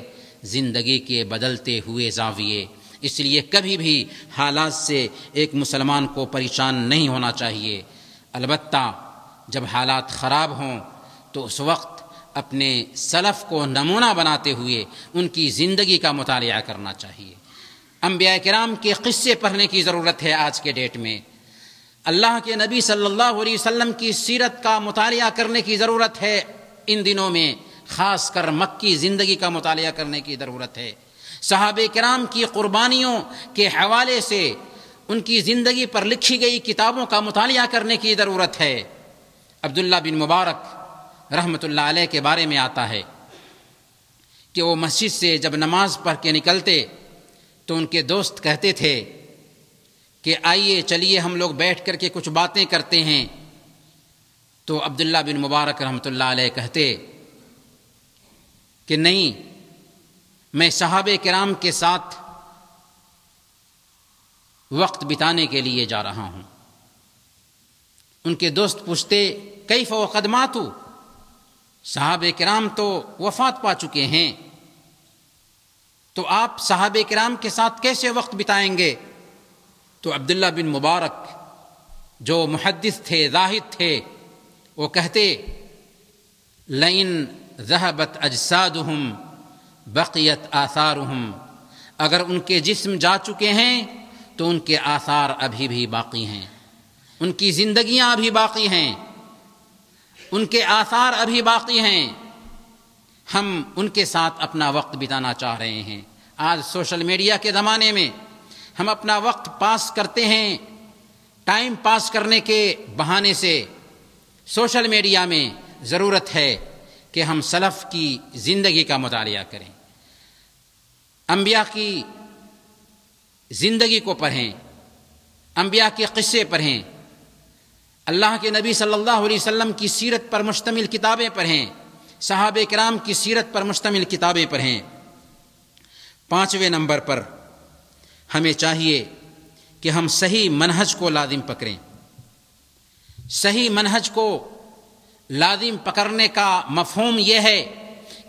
زندگی کے بدلتے ہوئے زاویے۔ اس لیے کبھی بھی حالات سے ایک مسلمان کو پریشان نہیں ہونا چاہیے، البتہ جب حالات خراب ہوں تو اس وقت اپنے سلف کو نمونہ بناتے ہوئے ان کی زندگی کا مطالعہ کرنا چاہیے۔ انبیاء کرام کے قصے پڑھنے کی ضرورت ہے آج کے ڈیٹ میں، اللہ کے نبی صلی اللہ علیہ وسلم کی سیرت کا مطالعہ کرنے کی ضرورت ہے ان دنوں میں، خاص کر مکی زندگی کا مطالعہ کرنے کی ضرورت ہے۔ صحابہ کرام کی قربانیوں کے حوالے سے ان کی زندگی پر لکھی گئی کتابوں کا مطالعہ کرنے کی ضرورت ہے۔ عبداللہ بن مبارک رحمۃ اللہ علیہ کے بارے میں آتا ہے کہ وہ مسجد سے جب نماز پڑھ کے نکلتے تو ان کے دوست کہتے تھے کہ آئیے چلیے ہم لوگ بیٹھ کر کے کچھ باتیں کرتے ہیں۔ تو عبداللہ بن مبارک رحمۃ اللہ علیہ کہتے کہ نہیں، میں صحابہ کرام کے ساتھ وقت بتانے کے لیے جا رہا ہوں۔ ان کے دوست پوچھتے کیف وقد ماتوا، صحابہ کرام تو وفات پا چکے ہیں، تو آپ صحابہ کرام کے ساتھ کیسے وقت بتائیں گے؟ تو عبداللہ بن مبارک جو محدث تھے، زاہد تھے، وہ کہتے لئن ذہبت اجسادہم بقیت آثارہم، اگر ان کے جسم جا چکے ہیں تو ان کے آثار ابھی بھی باقی ہیں، ان کی زندگیاں ابھی باقی ہیں، ان کے آثار ابھی باقی ہیں، ہم ان کے ساتھ اپنا وقت بتانا چاہ رہے ہیں۔ آج سوشل میڈیا کے زمانے میں ہم اپنا وقت پاس کرتے ہیں، ٹائم پاس کرنے کے بہانے سے سوشل میڈیا میں ضرورت ہے کہ ہم سلف کی زندگی کا مطالعہ کریں، انبیاء کی زندگی کو پڑھیں، انبیاء کے قصے پڑھیں، اللہ کے نبی صلی اللہ علیہ وسلم کی سیرت پر مشتمل کتابیں پڑھیں، صحابہ کرام کی سیرت پر مشتمل کتابیں پڑھیں۔ 5ویں نمبر پر ہمیں چاہیے کہ ہم صحیح منہج کو لازم پکڑیں۔ صحیح منہج کو لازم پکڑنے کا مفہوم یہ ہے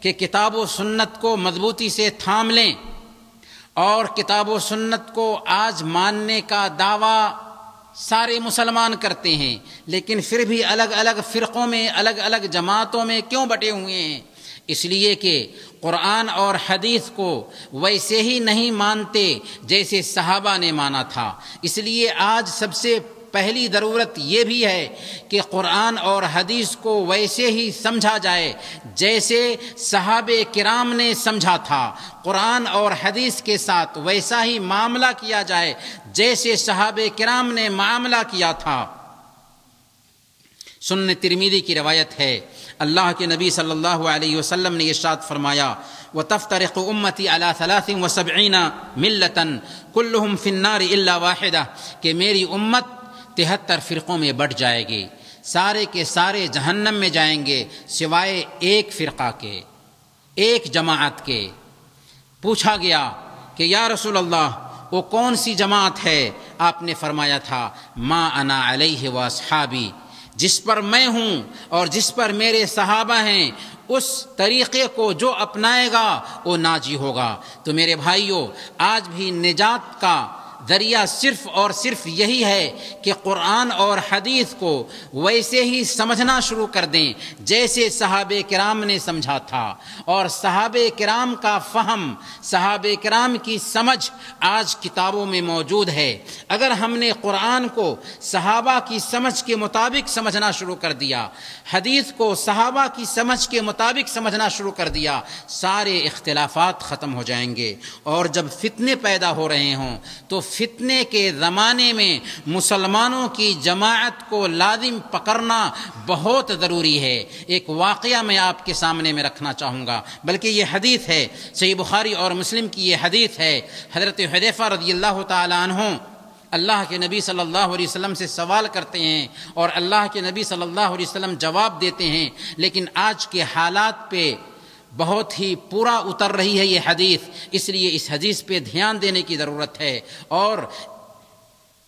کہ کتاب و سنت کو مضبوطی سے تھام لیں، اور کتاب و سنت کو آج ماننے کا دعویٰ سارے مسلمان کرتے ہیں، لیکن پھر بھی الگ الگ فرقوں میں، الگ الگ جماعتوں میں کیوں بٹے ہوئے ہیں؟ اس لیے کہ قرآن اور حدیث کو ویسے ہی نہیں مانتے جیسے صحابہ نے مانا تھا۔ اس لیے آج سب سے پہلی ضرورت یہ بھی ہے کہ قرآن اور حدیث کو ویسے ہی سمجھا جائے جیسے صحابہ کرام نے سمجھا تھا، قرآن اور حدیث کے ساتھ ویسا ہی معاملہ کیا جائے جیسے صحابہ کرام نے معاملہ کیا تھا۔ سنن ترمذی کی روایت ہے، اللہ کے نبی صلی اللہ علیہ وسلم نے ارشاد فرمایا، وَتَفْتَرِقُ أُمَّتِي عَلَى 73 مِلَّةً كُلُّهُمْ فِي النَّارِ إِلَّا وَاحِدَةً کہ میری امت 73 فرقوں میں بٹ جائے گی، سارے کے سارے جہنم میں جائیں گے سوائے ایک فرقہ کے، ایک جماعت کے۔ پوچھا گیا کہ یا رسول اللہ وہ کون سی جماعت ہے؟ آپ نے فرمایا تھا، ما انا علیہ واصحابی، جس پر میں ہوں اور جس پر میرے صحابہ ہیں، اس طریقے کو جو اپنائے گا وہ ناجی ہوگا۔ تو میرے بھائیوں، آج بھی نجات کا ذریعہ صرف اور صرف یہی ہے کہ قرآن اور حدیث کو ویسے ہی سمجھنا شروع کر دیں جیسے صحابہ کرام نے سمجھا تھا، اور صحابہ کرام کا فہم، صحابہ کرام کی سمجھ آج کتابوں میں موجود ہے۔ اگر ہم نے قرآن کو صحابہ کی سمجھ کے مطابق سمجھنا شروع کر دیا، حدیث کو صحابہ کی سمجھ کے مطابق سمجھنا شروع کر دیا، سارے اختلافات ختم ہو جائیں گے۔ اور جب فتنے پیدا ہو رہے ہوں تو فتنے کے زمانے میں مسلمانوں کی جماعت کو لازم پکڑنا بہت ضروری ہے۔ ایک واقعہ میں آپ کے سامنے میں رکھنا چاہوں گا، بلکہ یہ حدیث ہے، صحیح بخاری اور مسلم کی یہ حدیث ہے۔ حضرت حذیفہ رضی اللہ تعالی عنہ اللہ کے نبی صلی اللہ علیہ وسلم سے سوال کرتے ہیں اور اللہ کے نبی صلی اللہ علیہ وسلم جواب دیتے ہیں، لیکن آج کے حالات پہ بہت ہی پورا اتر رہی ہے یہ حدیث، اس لیے اس حدیث پہ دھیان دینے کی ضرورت ہے اور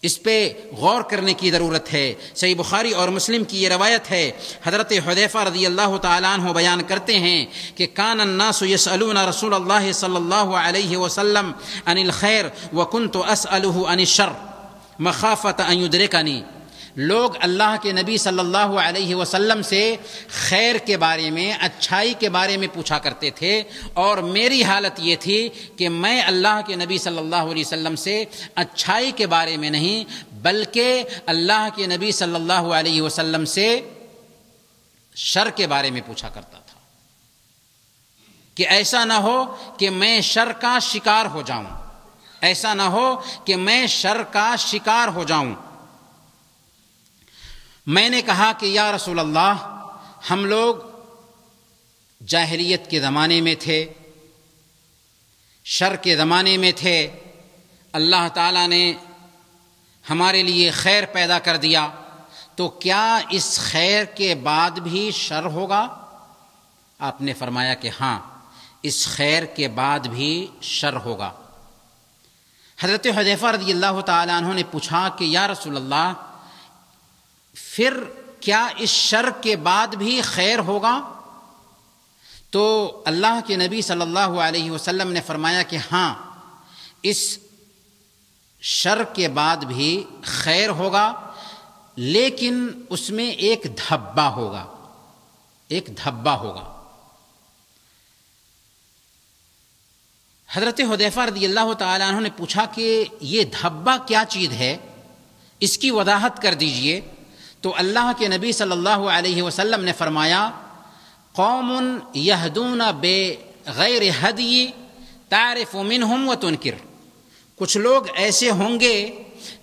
اس پہ غور کرنے کی ضرورت ہے۔ صحیح بخاری اور مسلم کی یہ روایت ہے، حضرت حذیفہ رضی اللہ تعالیٰ عنہ بیان کرتے ہیں کہ کان الناس یسألون رسول اللہ صلی اللہ علیہ وسلم عن الخیر وکنت اسألہ عن الشر مخافۃ ان یدرکنی، لوگ اللہ کے نبی صلی اللہ علیہ وسلم سے خیر کے بارے میں، اچھائی کے بارے میں پوچھا کرتے تھے، اور میری حالت یہ تھی کہ میں اللہ کے نبی صلی اللہ علیہ وسلم سے اچھائی کے بارے میں نہیں بلکہ اللہ کے نبی صلی اللہ علیہ وسلم سے شر کے بارے میں پوچھا کرتا تھا کہ ایسا نہ ہو کہ میں شر کا شکار ہو جاؤں، ایسا نہ ہو کہ میں شر کا شکار ہو جاؤں۔ میں نے کہا کہ یا رسول اللہ، ہم لوگ جاہلیت کے زمانے میں تھے، شر کے زمانے میں تھے، اللہ تعالیٰ نے ہمارے لیے خیر پیدا کر دیا، تو کیا اس خیر کے بعد بھی شر ہوگا؟ آپ نے فرمایا کہ ہاں، اس خیر کے بعد بھی شر ہوگا۔ حضرت حذیفہ رضی اللہ تعالیٰ عنہ نے پوچھا کہ یا رسول اللہ، پھر کیا اس شر کے بعد بھی خیر ہوگا؟ تو اللہ کے نبی صلی اللہ علیہ وسلم نے فرمایا کہ ہاں، اس شر کے بعد بھی خیر ہوگا، لیکن اس میں ایک دھبا ہوگا، ایک دھبا ہوگا۔ حضرت حذیفہ رضی اللہ تعالیٰ عنہ نے پوچھا کہ یہ دھبا کیا چیز ہے، اس کی وضاحت کر دیجئے۔ تو اللہ کے نبی صلی اللہ علیہ وسلم نے فرمایا، قوم یہدون بغیر ہدی تعرف منہم وتنکر، کچھ لوگ ایسے ہوں گے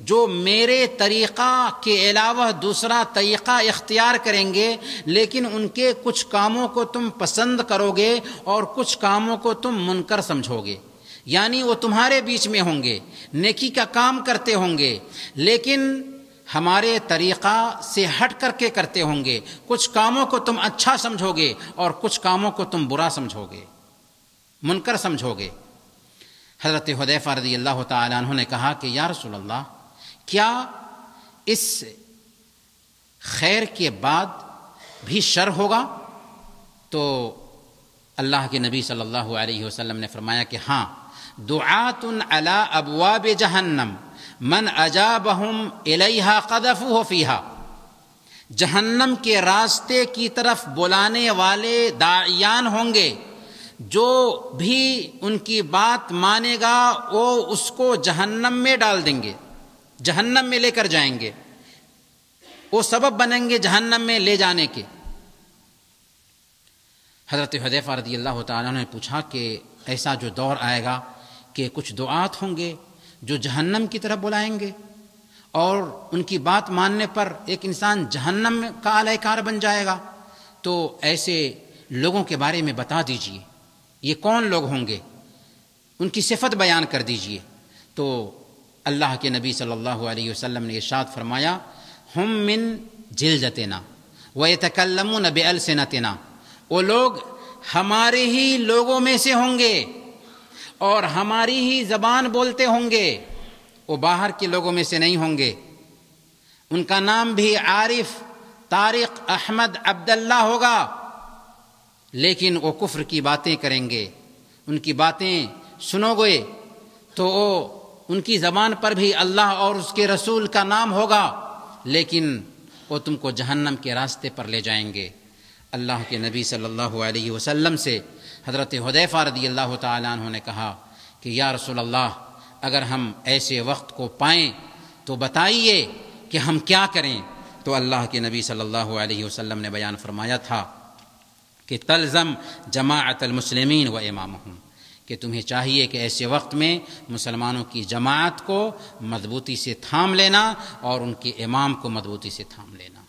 جو میرے طریقہ کے علاوہ دوسرا طریقہ اختیار کریں گے، لیکن ان کے کچھ کاموں کو تم پسند کرو گے اور کچھ کاموں کو تم منکر سمجھو گے، یعنی وہ تمہارے بیچ میں ہوں گے، نیکی کا کام کرتے ہوں گے لیکن ہمارے طریقہ سے ہٹ کر کے کرتے ہوں گے، کچھ کاموں کو تم اچھا سمجھو گے اور کچھ کاموں کو تم برا سمجھو گے، منکر سمجھو گے۔ حضرت حذیفہ رضی اللہ تعالیٰ عنہ نے کہا کہ یا رسول اللہ، کیا اس خیر کے بعد بھی شر ہوگا؟ تو اللہ کے نبی صلی اللہ علیہ وسلم نے فرمایا کہ ہاں، دعات علی ابواب جہنم من اجابہم الیہا قذفوہ فیہا، جہنم کے راستے کی طرف بلانے والے داعیان ہوں گے، جو بھی ان کی بات مانے گا وہ اس کو جہنم میں ڈال دیں گے، جہنم میں لے کر جائیں گے۔ وہ سبب بنیں گے جہنم میں لے جانے کے۔ حضرت حذیفہ رضی اللہ تعالیٰ عنہ نے پوچھا کہ ایسا جو دور آئے گا کہ کچھ دعات ہوں گے جو جہنم کی طرف بلائیں گے، اور ان کی بات ماننے پر ایک انسان جہنم کا اہل کار بن جائے گا، تو ایسے لوگوں کے بارے میں بتا دیجئے، یہ کون لوگ ہوں گے، ان کی صفت بیان کر دیجئے۔ تو اللہ کے نبی صلی اللہ علیہ وسلم نے ارشاد فرمایا، ہم من جلدتنا ویتکلمون بألسنتنا، وہ لوگ ہمارے ہی لوگوں میں سے ہوں گے اور ہماری ہی زبان بولتے ہوں گے، وہ باہر کے لوگوں میں سے نہیں ہوں گے۔ ان کا نام بھی عارف، طارق، احمد، عبداللہ ہوگا، لیکن وہ کفر کی باتیں کریں گے، ان کی باتیں سنو گے تو ان کی زبان پر بھی اللہ اور اس کے رسول کا نام ہوگا، لیکن وہ تم کو جہنم کے راستے پر لے جائیں گے۔ اللہ کے نبی صلی اللہ علیہ وسلم سے حضرت حذیفہ رضی اللہ تعالیٰ عنہ نے کہا کہ یا رسول اللہ، اگر ہم ایسے وقت کو پائیں تو بتائیے کہ ہم کیا کریں۔ تو اللہ کے نبی صلی اللہ علیہ وسلم نے بیان فرمایا تھا کہ تلزم جماعت المسلمین و امامہم، کہ تمہیں چاہیے کہ ایسے وقت میں مسلمانوں کی جماعت کو مضبوطی سے تھام لینا اور ان کے امام کو مضبوطی سے تھام لینا۔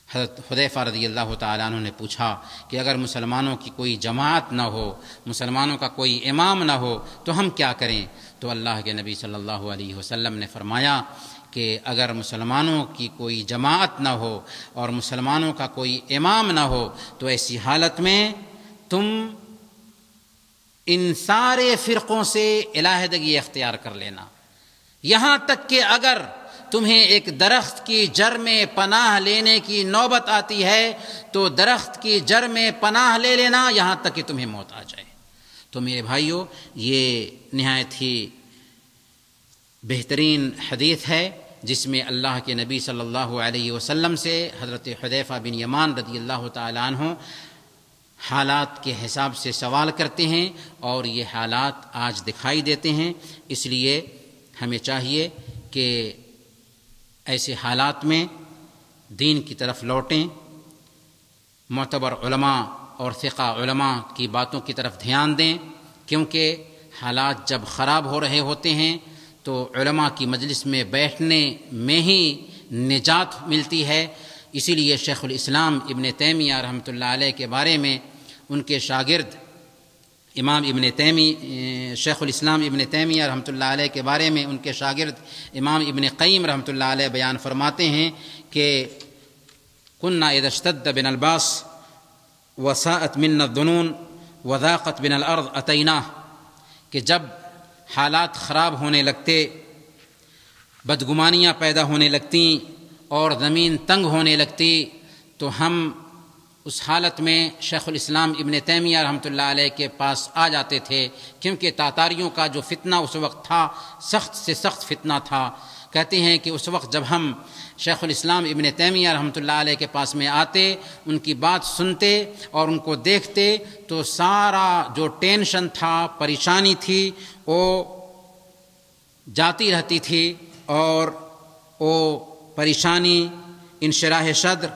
حضرت حذیفہ رضی اللہ تعالیٰ عنہ نے پوچھا کہ اگر مسلمانوں کی کوئی جماعت نہ ہو، مسلمانوں کا کوئی امام نہ ہو تو ہم کیا کریں؟ تو اللہ کے نبی صلی اللہ علیہ وسلم نے فرمایا کہ اگر مسلمانوں کی کوئی جماعت نہ ہو اور مسلمانوں کا کوئی امام نہ ہو تو ایسی حالت میں تم ان سارے فرقوں سے علیحدگی اختیار کر لینا، یہاں تک کہ اگر تمہیں ایک درخت کی جڑ میں پناہ لینے کی نوبت آتی ہے تو درخت کی جڑ میں پناہ لے لینا یہاں تک کہ تمہیں موت آ جائے۔ تو میرے بھائیو، یہ نہایت ہی بہترین حدیث ہے جس میں اللہ کے نبی صلی اللہ علیہ وسلم سے حضرت حذیفہ بن یمان رضی اللہ تعالیٰ عنہ حالات کے حساب سے سوال کرتے ہیں، اور یہ حالات آج دکھائی دیتے ہیں۔ اس لیے ہمیں چاہیے کہ ایسے حالات میں دین کی طرف لوٹیں، معتبر علماء اور ثقہ علماء کی باتوں کی طرف دھیان دیں، کیونکہ حالات جب خراب ہو رہے ہوتے ہیں تو علماء کی مجلس میں بیٹھنے میں ہی نجات ملتی ہے۔ اسی لیے شیخ الاسلام ابن تیمیہ رحمۃ اللہ علیہ کے بارے میں ان کے شاگرد شیخ الاسلام ابن تیمیہ رحمۃ اللہ علیہ کے بارے میں ان کے شاگرد امام ابن قیم رحمۃ اللہ علیہ بیان فرماتے ہیں کہ كنا اذا اشتد بنا الباس وساءت منا الظنون وضاقت بنا الارض اتیناہ، کہ جب حالات خراب ہونے لگتے، بدگمانیاں پیدا ہونے لگتیں اور زمین تنگ ہونے لگتی تو ہم اس حالت میں شیخ الاسلام ابن تیمیہ رحمۃ اللہ علیہ کے پاس آ جاتے تھے، کیونکہ تاتاریوں کا جو فتنہ اس وقت تھا سخت سے سخت فتنہ تھا۔ کہتے ہیں کہ اس وقت جب ہم شیخ الاسلام ابن تیمیہ رحمۃ اللہ علیہ کے پاس میں آتے، ان کی بات سنتے اور ان کو دیکھتے تو سارا جو ٹینشن تھا، پریشانی تھی، وہ جاتی رہتی تھی، اور وہ پریشانی انشراح صدر،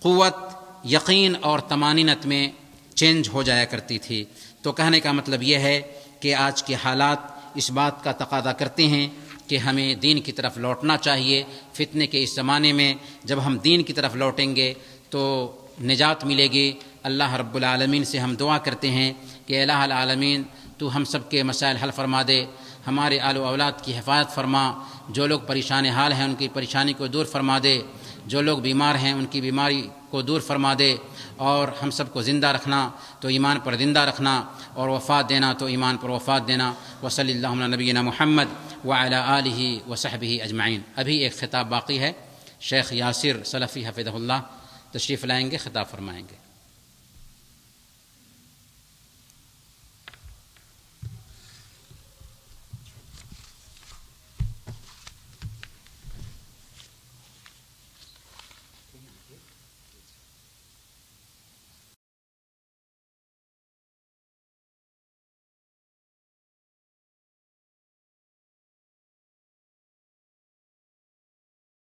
قوت، یقین اور طمانینت میں چینج ہو جایا کرتی تھی۔ تو کہنے کا مطلب یہ ہے کہ آج کے حالات اس بات کا تقاضا کرتے ہیں کہ ہمیں دین کی طرف لوٹنا چاہیے۔ فتنے کے اس زمانے میں جب ہم دین کی طرف لوٹیں گے تو نجات ملے گی۔ اللہ رب العالمین سے ہم دعا کرتے ہیں کہ الہ العالمین تو ہم سب کے مسائل حل فرما دے، ہمارے آل و اولاد کی حفاظت فرما، جو لوگ پریشان حال ہیں ان کی پریشانی کو دور فرما دے، جو لوگ بیمار ہیں ان کی بیماری کو دور فرما دے، اور ہم سب کو زندہ رکھنا تو ایمان پر زندہ رکھنا، اور وفات دینا تو ایمان پر وفات دینا۔ وصلی اللہ علی نبینا محمد وعلی آلہ وصحبہ اجمعین۔ ابھی ایک خطاب باقی ہے، شیخ یاسر سلفی حفظہ اللہ تشریف لائیں گے، خطاب فرمائیں گے۔